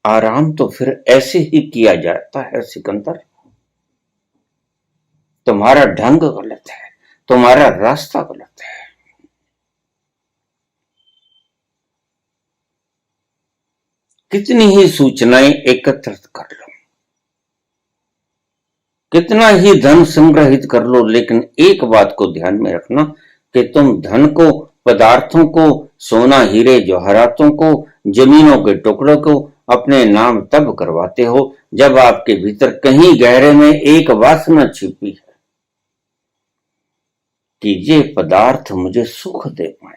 आराम तो फिर ऐसे ही किया जाता है सिकंदर। तुम्हारा ढंग गलत है, तुम्हारा रास्ता गलत है। कितनी ही सूचनाएं एकत्रित कर लो, कितना ही धन संग्रहित कर लो, लेकिन एक बात को ध्यान में रखना कि तुम धन को, पदार्थों को, सोना हीरे जवाहरातों को, जमीनों के टुकड़ों को अपने नाम तब करवाते हो जब आपके भीतर कहीं गहरे में एक वासना छिपी है कि ये पदार्थ मुझे सुख दे पाएंगे।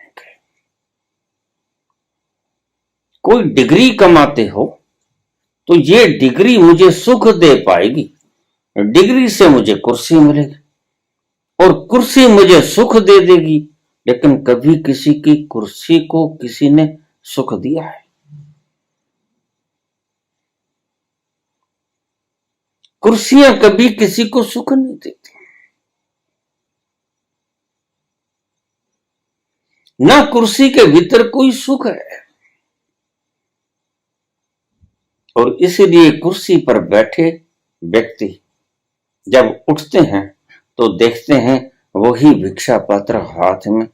कोई डिग्री कमाते हो तो ये डिग्री मुझे सुख दे पाएगी, डिग्री से मुझे कुर्सी मिलेगी और कुर्सी मुझे सुख दे देगी, लेकिन कभी किसी की कुर्सी को किसी ने सुख दिया है? कुर्सियां कभी किसी को सुख नहीं देती, ना कुर्सी के भीतर कोई सुख है। और इसीलिए कुर्सी पर बैठे व्यक्ति जब उठते हैं तो देखते हैं वही भिक्षा पात्र हाथ में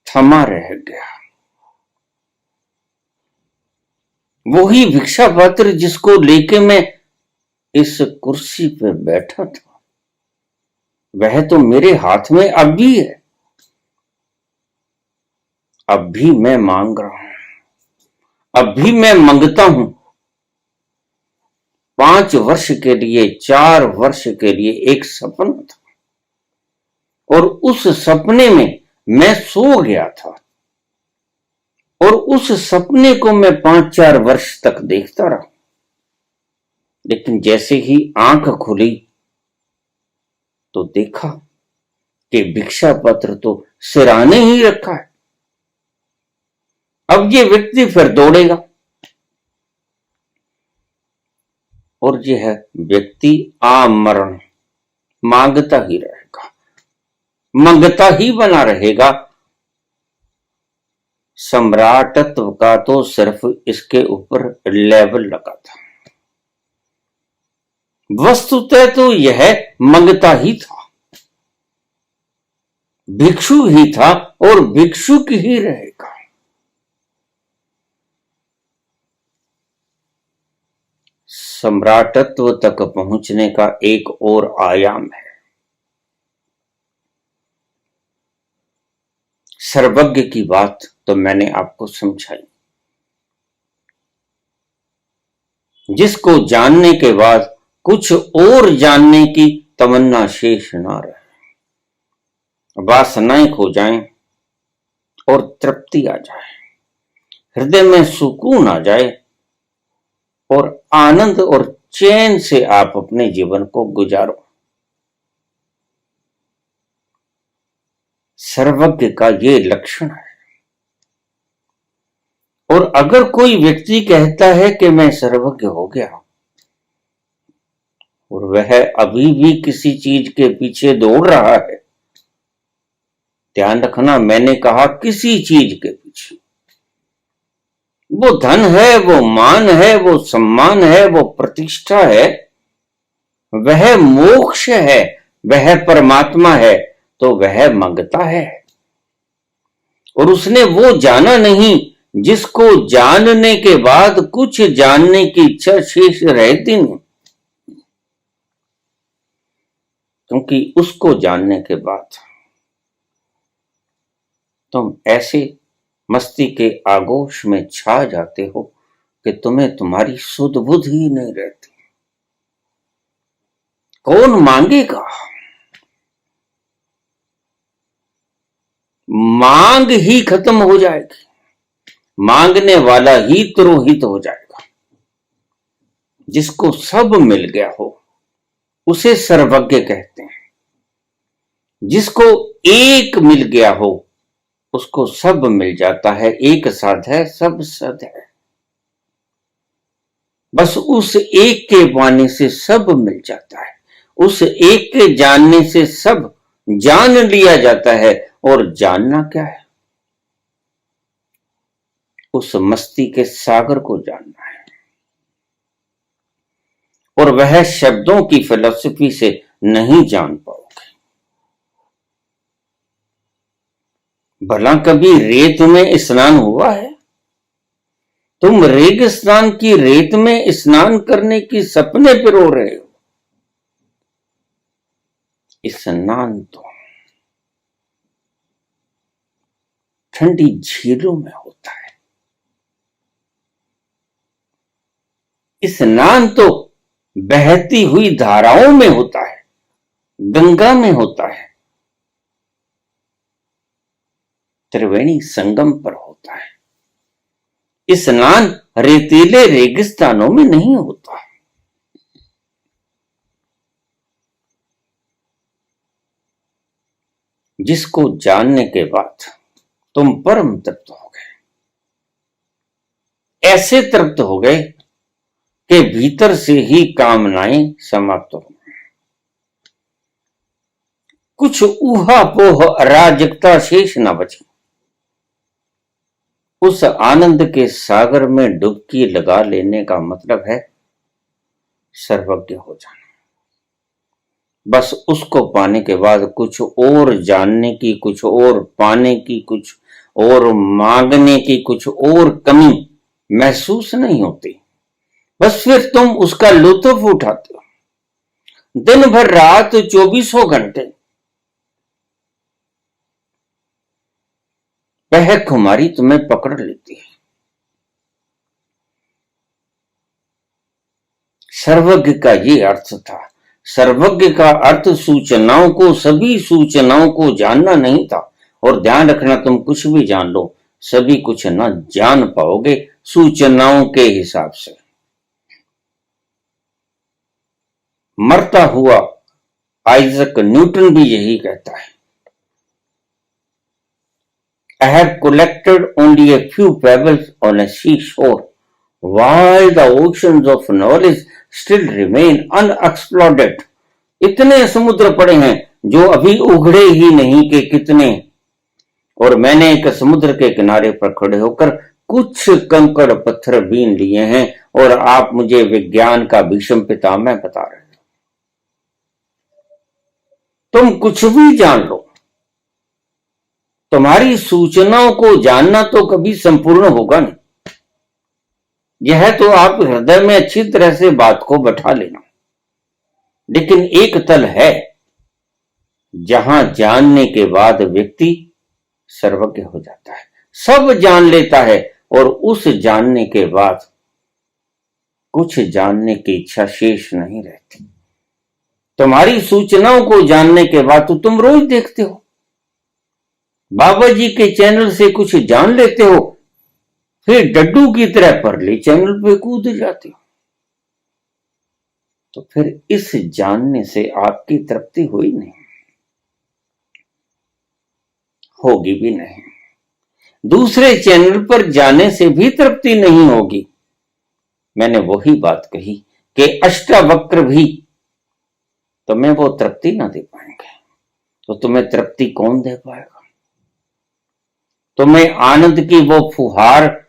थमा रह गया। वही भिक्षा पात्र जिसको लेके मैं इस कुर्सी पे बैठा था, वह तो मेरे हाथ में अब भी है। अब भी मैं मांग रहा हूं, अब भी मैं मांगता हूं। 5 वर्ष के लिए, 4 वर्ष के लिए एक सपना था और उस सपने में मैं सो गया था और उस सपने को मैं 5-4 वर्ष तक देखता रहा, लेकिन जैसे ही आंख खुली तो देखा कि भिक्षा पत्र तो सिराने ही रखा है। अब ये व्यक्ति फिर दौड़ेगा और यह व्यक्ति आमरण मांगता ही रहेगा, मांगता ही बना रहेगा। सम्राटत्व का तो सिर्फ इसके ऊपर लेबल लगा था, वस्तुतः तो यह मांगता ही था, भिक्षु ही था और भिक्षुक ही रहेगा। सम्राटत्व तक पहुंचने का एक और आयाम है। सर्वज्ञ की बात तो मैंने आपको समझाई, जिसको जानने के बाद कुछ और जानने की तमन्ना शेष ना रहे, वासनाएं खो जाएं और तृप्ति आ जाए, हृदय में सुकून आ जाए और आनंद और चैन से आप अपने जीवन को गुजारो। सर्वज्ञ का ये लक्षण है। और अगर कोई व्यक्ति कहता है कि मैं सर्वज्ञ हो गया और वह अभी भी किसी चीज के पीछे दौड़ रहा है, ध्यान रखना, मैंने कहा किसी चीज के पीछे, वो धन है, वो मान है, वो सम्मान है, वो प्रतिष्ठा है, वह मोक्ष है, वह परमात्मा है, तो वह मांगता है। और उसने वो जाना नहीं जिसको जानने के बाद कुछ जानने की इच्छा शेष रहती नहीं, क्योंकि उसको जानने के बाद तुम ऐसे मस्ती के आगोश में छा जाते हो कि तुम्हें तुम्हारी सुध बुध ही नहीं रहती। कौन मांगेगा? मांग ही खत्म हो जाएगी, मांगने वाला ही तुरोहित हो जाएगा। जिसको सब मिल गया हो उसे सर्वज्ञ कहते हैं। जिसको एक मिल गया हो उसको सब मिल जाता है। एक साध है, सब सद है। बस उस एक के पाने से सब मिल जाता है, उस एक के जानने से सब जान लिया जाता है। और जानना क्या है? उस मस्ती के सागर को जानना है। और वह शब्दों की फिलॉसफी से नहीं जान पाओगे। भला कभी रेत में स्नान हुआ है? तुम रेगिस्तान की रेत में स्नान करने की सपने पिरो रहे हो। स्नान तो ठंडी झीलों में होता है। स्नान तो बहती हुई धाराओं में होता है, गंगा में होता है, त्रिवेणी संगम पर होता है। स्नान रेतीले रेगिस्तानों में नहीं होता। जिसको जानने के बाद तुम परम तृप्त हो गए, ऐसे तृप्त हो गए कि भीतर से ही कामनाएं समाप्त हो गई। कुछ ऊहापोह अराजकता शेष न बची। उस आनंद के सागर में डुबकी लगा लेने का मतलब है सर्वज्ञ हो जाना। बस उसको पाने के बाद कुछ और जानने की, कुछ और पाने की, कुछ और मांगने की, कुछ और कमी महसूस नहीं होती। बस फिर तुम उसका लुत्फ उठाते हो। दिन भर रात 24 घंटे वह खुमारी तुम्हें पकड़ लेती है। सर्वज्ञ का ये अर्थ था। सर्वज्ञ का अर्थ सूचनाओं को, सभी सूचनाओं को जानना नहीं था। और ध्यान रखना, तुम कुछ भी जान लो, सभी कुछ ना जान पाओगे सूचनाओं के हिसाब से। मरता हुआ आइजक न्यूटन भी यही कहता है, I have collected only a few pebbles on a seashore, while the oceans of knowledge still remain unexplored. इतने समुद्र पड़े हैं जो अभी उघड़े ही नहीं के कितने, और मैंने एक समुद्र के किनारे पर खड़े होकर कुछ कंकड़ पत्थर बीन लिए हैं, और आप मुझे विज्ञान का भीष्म पितामह बता रहे हो। तुम कुछ भी जान लो, तुम्हारी सूचनाओं को जानना तो कभी संपूर्ण होगा नहीं। यह तो आप हृदय में अच्छी तरह से बात को बैठा लेना। लेकिन एक तल है जहां जानने के बाद व्यक्ति सर्वज्ञ हो जाता है, सब जान लेता है, और उस जानने के बाद कुछ जानने की इच्छा शेष नहीं रहती। तुम्हारी सूचनाओं को जानने के बाद तो तुम रोज देखते हो, बाबा जी के चैनल से कुछ जान लेते हो, फिर डड्डू की तरह परले चैनल पे कूद जाते हो। तो फिर इस जानने से आपकी तृप्ति हुई नहीं, होगी भी नहीं। दूसरे चैनल पर जाने से भी तृप्ति नहीं होगी। मैंने वही बात कही कि अष्टावक्र भी तुम्हें वो तृप्ति ना दे पाएंगे। तो तुम्हें तृप्ति कौन दे पाएगा? तुम्हें आनंद की वो फुहार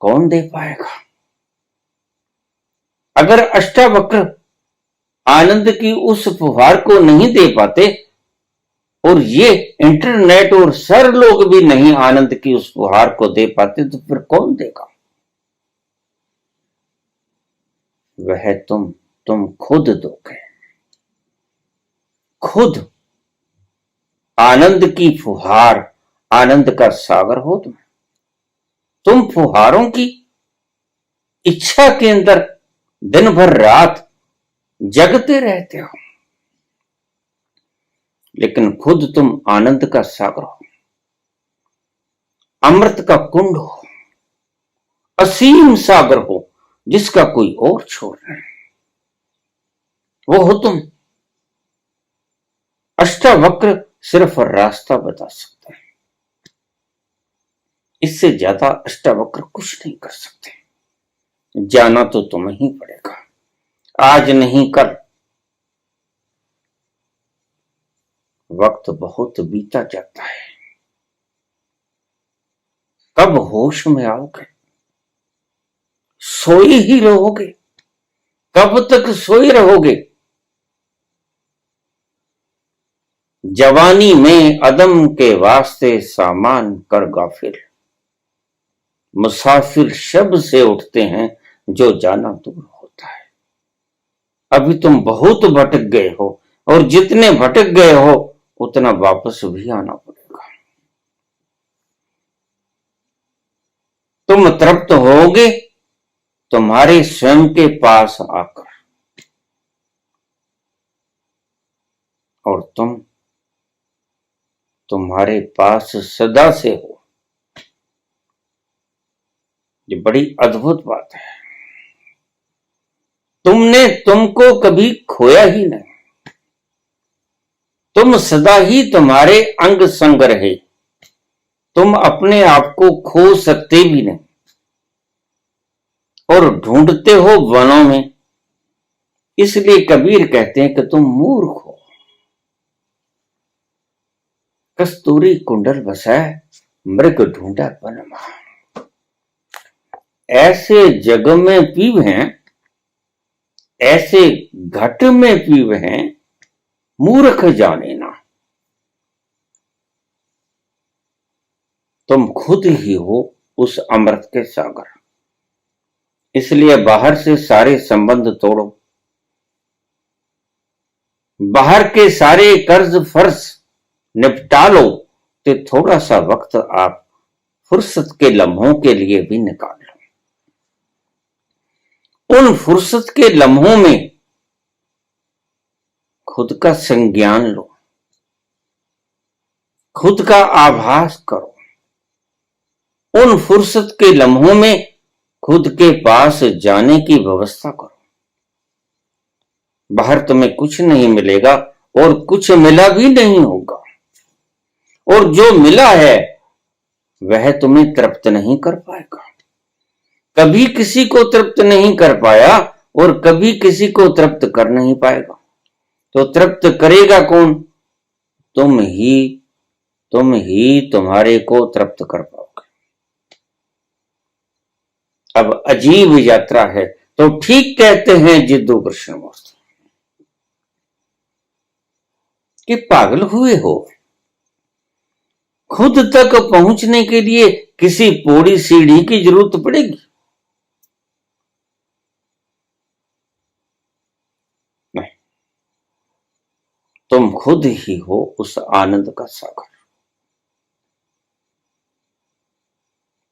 कौन दे पाएगा? अगर अष्टावक्र आनंद की उस फुहार को नहीं दे पाते और ये इंटरनेट और सर लोग भी नहीं आनंद की उस फुहार को दे पाते, तो फिर कौन देगा? वह तुम खुद दोगे। खुद आनंद की फुहार, आनंद का सागर हो तुम फुहारों की इच्छा के अंदर दिन भर रात जगते रहते हो, लेकिन खुद तुम आनंद का सागर हो, अमृत का कुंड हो, असीम सागर हो, जिसका कोई और छोर नहीं। वो हो तुम। अष्टावक्र सिर्फ रास्ता बता सकता है, इससे ज्यादा अष्टावक्र कुछ नहीं कर सकते। जाना तो तुम्हें ही पड़ेगा, आज नहीं कल। वक्त बहुत बीता जाता है, कब होश में आओगे? सोए ही रहोगे? कब तक सोए रहोगे? जवानी में अदम के वास्ते सामान कर गाफिल, मुसाफिर शब्द से उठते हैं जो जाना दूर होता है। अभी तुम बहुत भटक गए हो, और जितने भटक गए हो उतना वापस भी आना पड़ेगा। तुम तृप्त होगे तुम्हारे स्वयं के पास आकर, और तुम तुम्हारे पास सदा से हो। ये बड़ी अद्भुत बात है। तुमने तुमको कभी खोया ही नहीं, तुम सदा ही तुम्हारे अंग संग रहे। तुम अपने आप को खो सकते भी नहीं, और ढूंढते हो वनों में। इसलिए कबीर कहते हैं कि तुम मूर्ख हो। कस्तूरी कुंडल बसाए मृग ढूंढा पनमा, ऐसे जग में पीव हैं, ऐसे घट में पीव हैं, मूर्ख जाने ना। तुम खुद ही हो उस अमृत के सागर। इसलिए बाहर से सारे संबंध तोड़ो, बाहर के सारे कर्ज फर्ज निपटा लो, तो थोड़ा सा वक्त आप फुर्सत के लम्हों के लिए भी निकाल लो। उन फुर्सत के लम्हों में खुद का संज्ञान लो, खुद का आभास करो। उन फुर्सत के लम्हों में खुद के पास जाने की व्यवस्था करो। बाहर तुम्हें कुछ नहीं मिलेगा, और कुछ मिला भी नहीं होगा, और जो मिला है वह तुम्हें तृप्त नहीं कर पाएगा। कभी किसी को तृप्त नहीं कर पाया, और कभी किसी को तृप्त कर नहीं पाएगा। तो तृप्त करेगा कौन? तुम ही तुम्हारे को तृप्त कर पाओगे। अब अजीब यात्रा है। तो ठीक कहते हैं जिद्दू कृष्णमूर्ति कि पागल हुए हो। खुद तक पहुंचने के लिए किसी पौड़ी सीढ़ी की जरूरत पड़ेगी? नहीं, तुम खुद ही हो उस आनंद का सागर।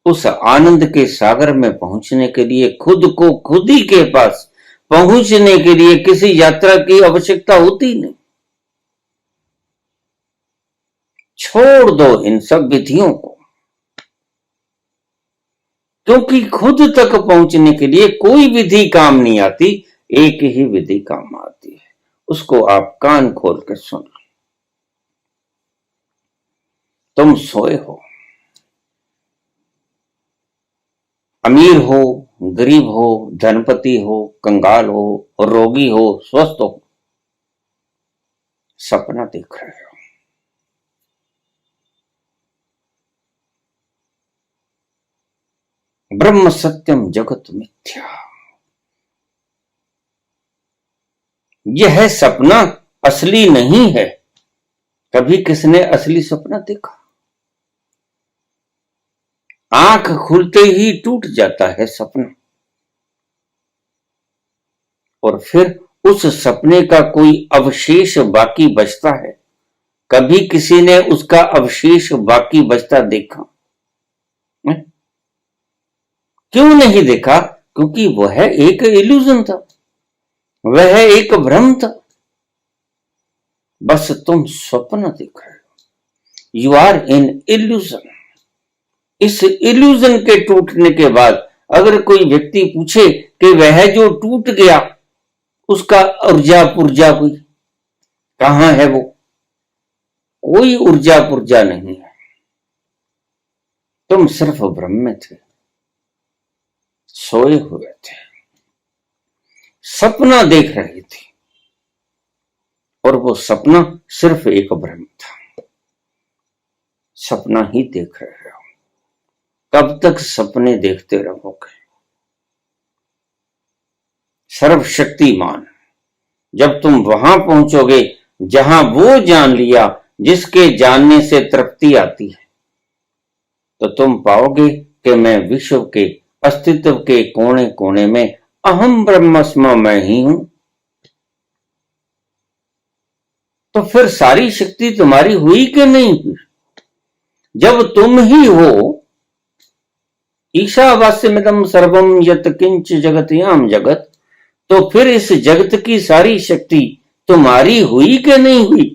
उस आनंद के सागर में पहुंचने के लिए खुद को खुद ही के पास पहुंचने के लिए किसी यात्रा की आवश्यकता होती नहीं। छोड़ दो इन सब विधियों को, क्योंकि खुद तक पहुंचने के लिए कोई विधि काम नहीं आती, एक ही विधि काम आती है। उसको आप कान खोल कर सुन लो। तुम सोए हो, अमीर हो, गरीब हो, धनपति हो, कंगाल हो, रोगी हो, स्वस्थ हो, सपना देख रहे हो। ब्रह्म सत्यम जगत मिथ्या। यह सपना असली नहीं है। कभी किसने असली सपना देखा? आंख खुलते ही टूट जाता है सपना, और फिर उस सपने का कोई अवशेष बाकी बचता है। कभी किसी ने उसका अवशेष बाकी बचता देखा? क्यों नहीं देखा? क्योंकि वह एक इल्यूजन था, वह एक भ्रम था। बस तुम स्वप्न देख रहे हो। You are in illusion. इस इल्यूजन के टूटने के बाद अगर कोई व्यक्ति पूछे कि वह जो टूट गया उसका ऊर्जा पुर्जा हुई, कहां है वो? कोई ऊर्जा पुर्जा नहीं है। तुम सिर्फ भ्रम में थे, सोए हुए थे, सपना देख रहे थे, और वो सपना सिर्फ एक भ्रम था। सपना ही देख रहे हो। कब तक सपने देखते रहोगे? सर्वशक्तिमान जब तुम वहां पहुंचोगे जहां वो जान लिया जिसके जानने से तृप्ति आती है, तो तुम पाओगे कि मैं विश्व के अस्तित्व के कोने कोने में अहम ब्रह्मस्म मैं ही हूं। तो फिर सारी शक्ति तुम्हारी हुई कि नहीं हुई? जब तुम ही हो, ईशावास्यमिदं सर्वम यत किंच जगत्याम जगत, तो फिर इस जगत की सारी शक्ति तुम्हारी हुई कि नहीं हुई?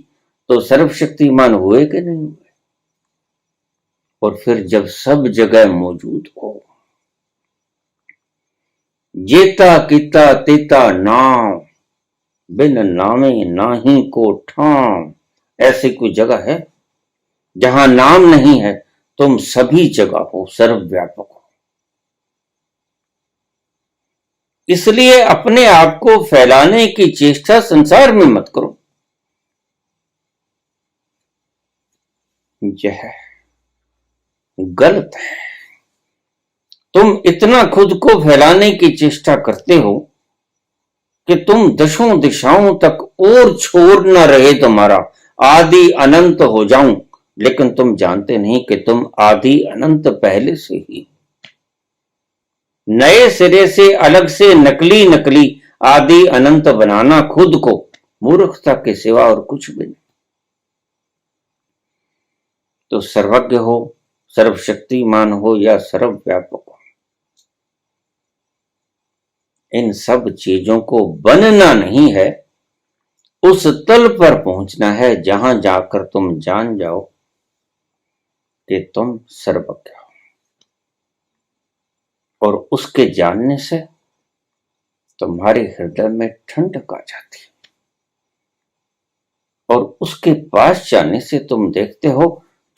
तो सर्वशक्तिमान हुए कि नहीं हुए? और फिर जब सब जगह मौजूद हो, जेता किता तेता नाम, बिन नामे नाही को ठाम। ऐसी कोई जगह है जहां नाम नहीं है? तुम सभी जगह हो, सर्वव्यापक हो। इसलिए अपने आप को फैलाने की चेष्टा संसार में मत करो। यह गलत है। तुम इतना खुद को फैलाने की चेष्टा करते हो कि तुम दशों दिशाओं तक और छोड़ न रहे तुम्हारा, आदि अनंत हो जाऊं, लेकिन तुम जानते नहीं कि तुम आदि अनंत पहले से ही। नए सिरे से अलग से नकली नकली आदि अनंत बनाना खुद को मूर्खता के सिवा और कुछ भी नहीं। तो सर्वज्ञ हो, सर्वशक्तिमान हो या सर्वव्यापक हो, इन सब चीजों को बनना नहीं है, उस तल पर पहुंचना है जहां जाकर तुम जान जाओ कि तुम सर्वज्ञ हो। और उसके जानने से तुम्हारे हृदय में ठंडक आ जाती है, और उसके पास जाने से तुम देखते हो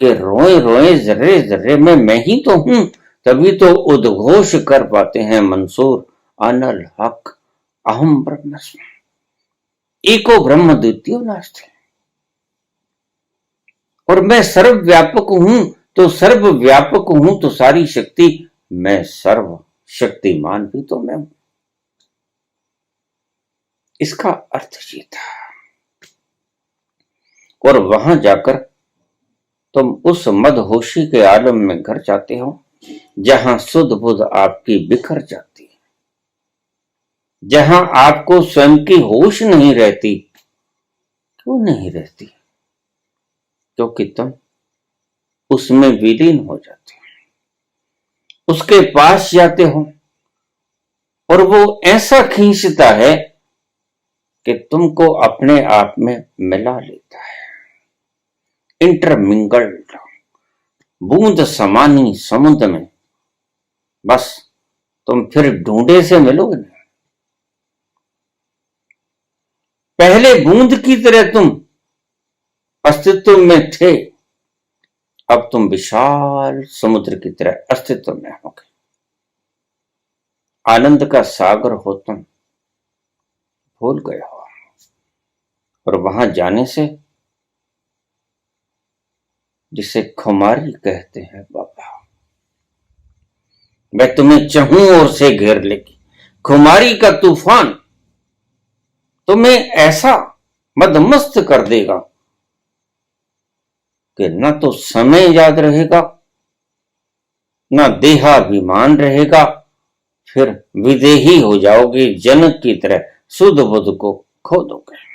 कि रोए रोए जर्रे जर्रे में मैं ही तो हूं। तभी तो उद्घोष कर पाते हैं मंसूर, अनल हक अहम ब्रह्मस्मि, एको ब्रह्म द्वितीयो नास्ति। और मैं सर्वव्यापक हूं, तो सर्वव्यापक हूं तो सारी शक्ति, मैं सर्व शक्तिमान भी तो मैं हूं। इसका अर्थ ये था। और वहां जाकर तुम उस मदहोशी के आलम में घर जाते हो जहां सुध बुध आपकी बिखर जाती है, जहां आपको स्वयं की होश नहीं रहती। क्यों नहीं रहती? क्योंकि तुम उसमें विलीन हो जाते हो। उसके पास जाते हो और वो ऐसा खींचता है कि तुमको अपने आप में मिला लेता है। इंटरमिंगल्ड, बूंद समानी समुद्र में, बस तुम फिर ढूंढे से मिलोगे नहीं। पहले बूंद की तरह तुम अस्तित्व में थे, अब तुम विशाल समुद्र की तरह अस्तित्व में होगे। आनंद का सागर हो तुम, भूल गए हो। और वहां जाने से, जिसे खुमारी कहते हैं बाबा, मैं तुम्हें चाहूं और से घेर लेगी। खुमारी का तूफान तुम्हें ऐसा मदमस्त कर देगा कि न तो समय याद रहेगा, न देहाभिमान रहेगा, फिर विदेही हो जाओगे, जनक की तरह सुध बुध को खो दोगे।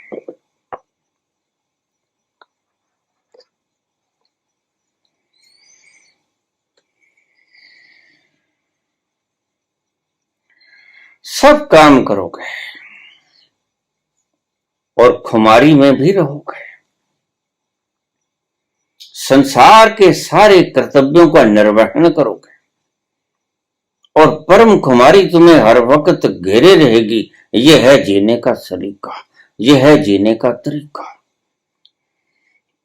सब काम करोगे और खुमारी में भी रहोगे। संसार के सारे कर्तव्यों का निर्वहन करोगे और परम खुमारी तुम्हें हर वक्त घेरे रहेगी। यह है जीने का सलीका, यह है जीने का तरीका।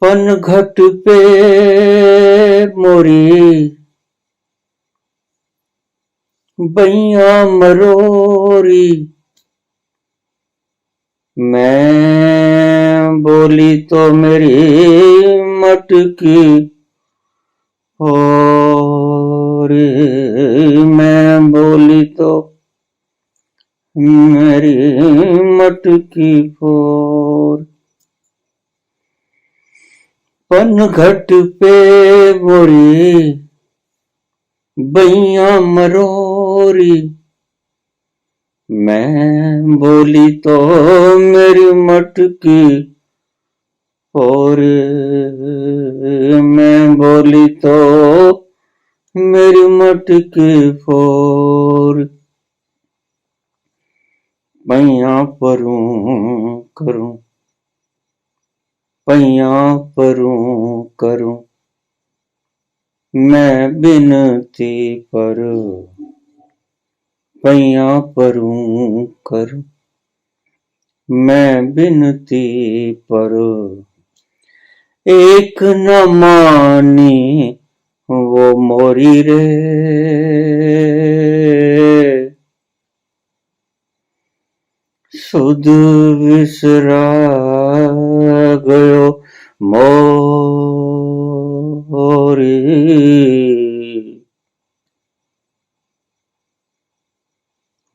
पनघट पे मोरी बैया मरोरी, मैं बोली तो मेरी मटकी और मैं बोली तो मेरी मटकी फोर। पनघट पे मोरी बैया मरोरी, मैं बोली तो मेरी मटकी और मैं बोली तो मेरी मटकी फोर। पैया परूं करूं, पैया परूं करूं, मैं बिनती पर पैया परूं करूं, मैं बिनती पर एक न मानी वो मोरी रे। सुध विसरा गयो मोरी,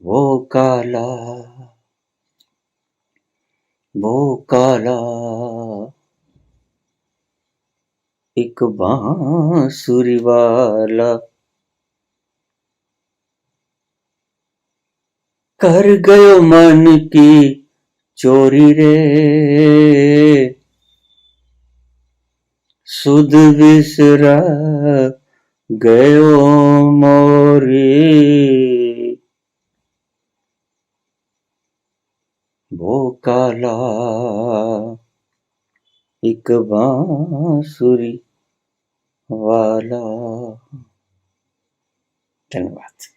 वो काला एक बांसुरी वाला कर गयो मन की चोरी रे। सुध विसरा गयो मोरी, वो काला एक बांसुरी वाला। धन्यवाद।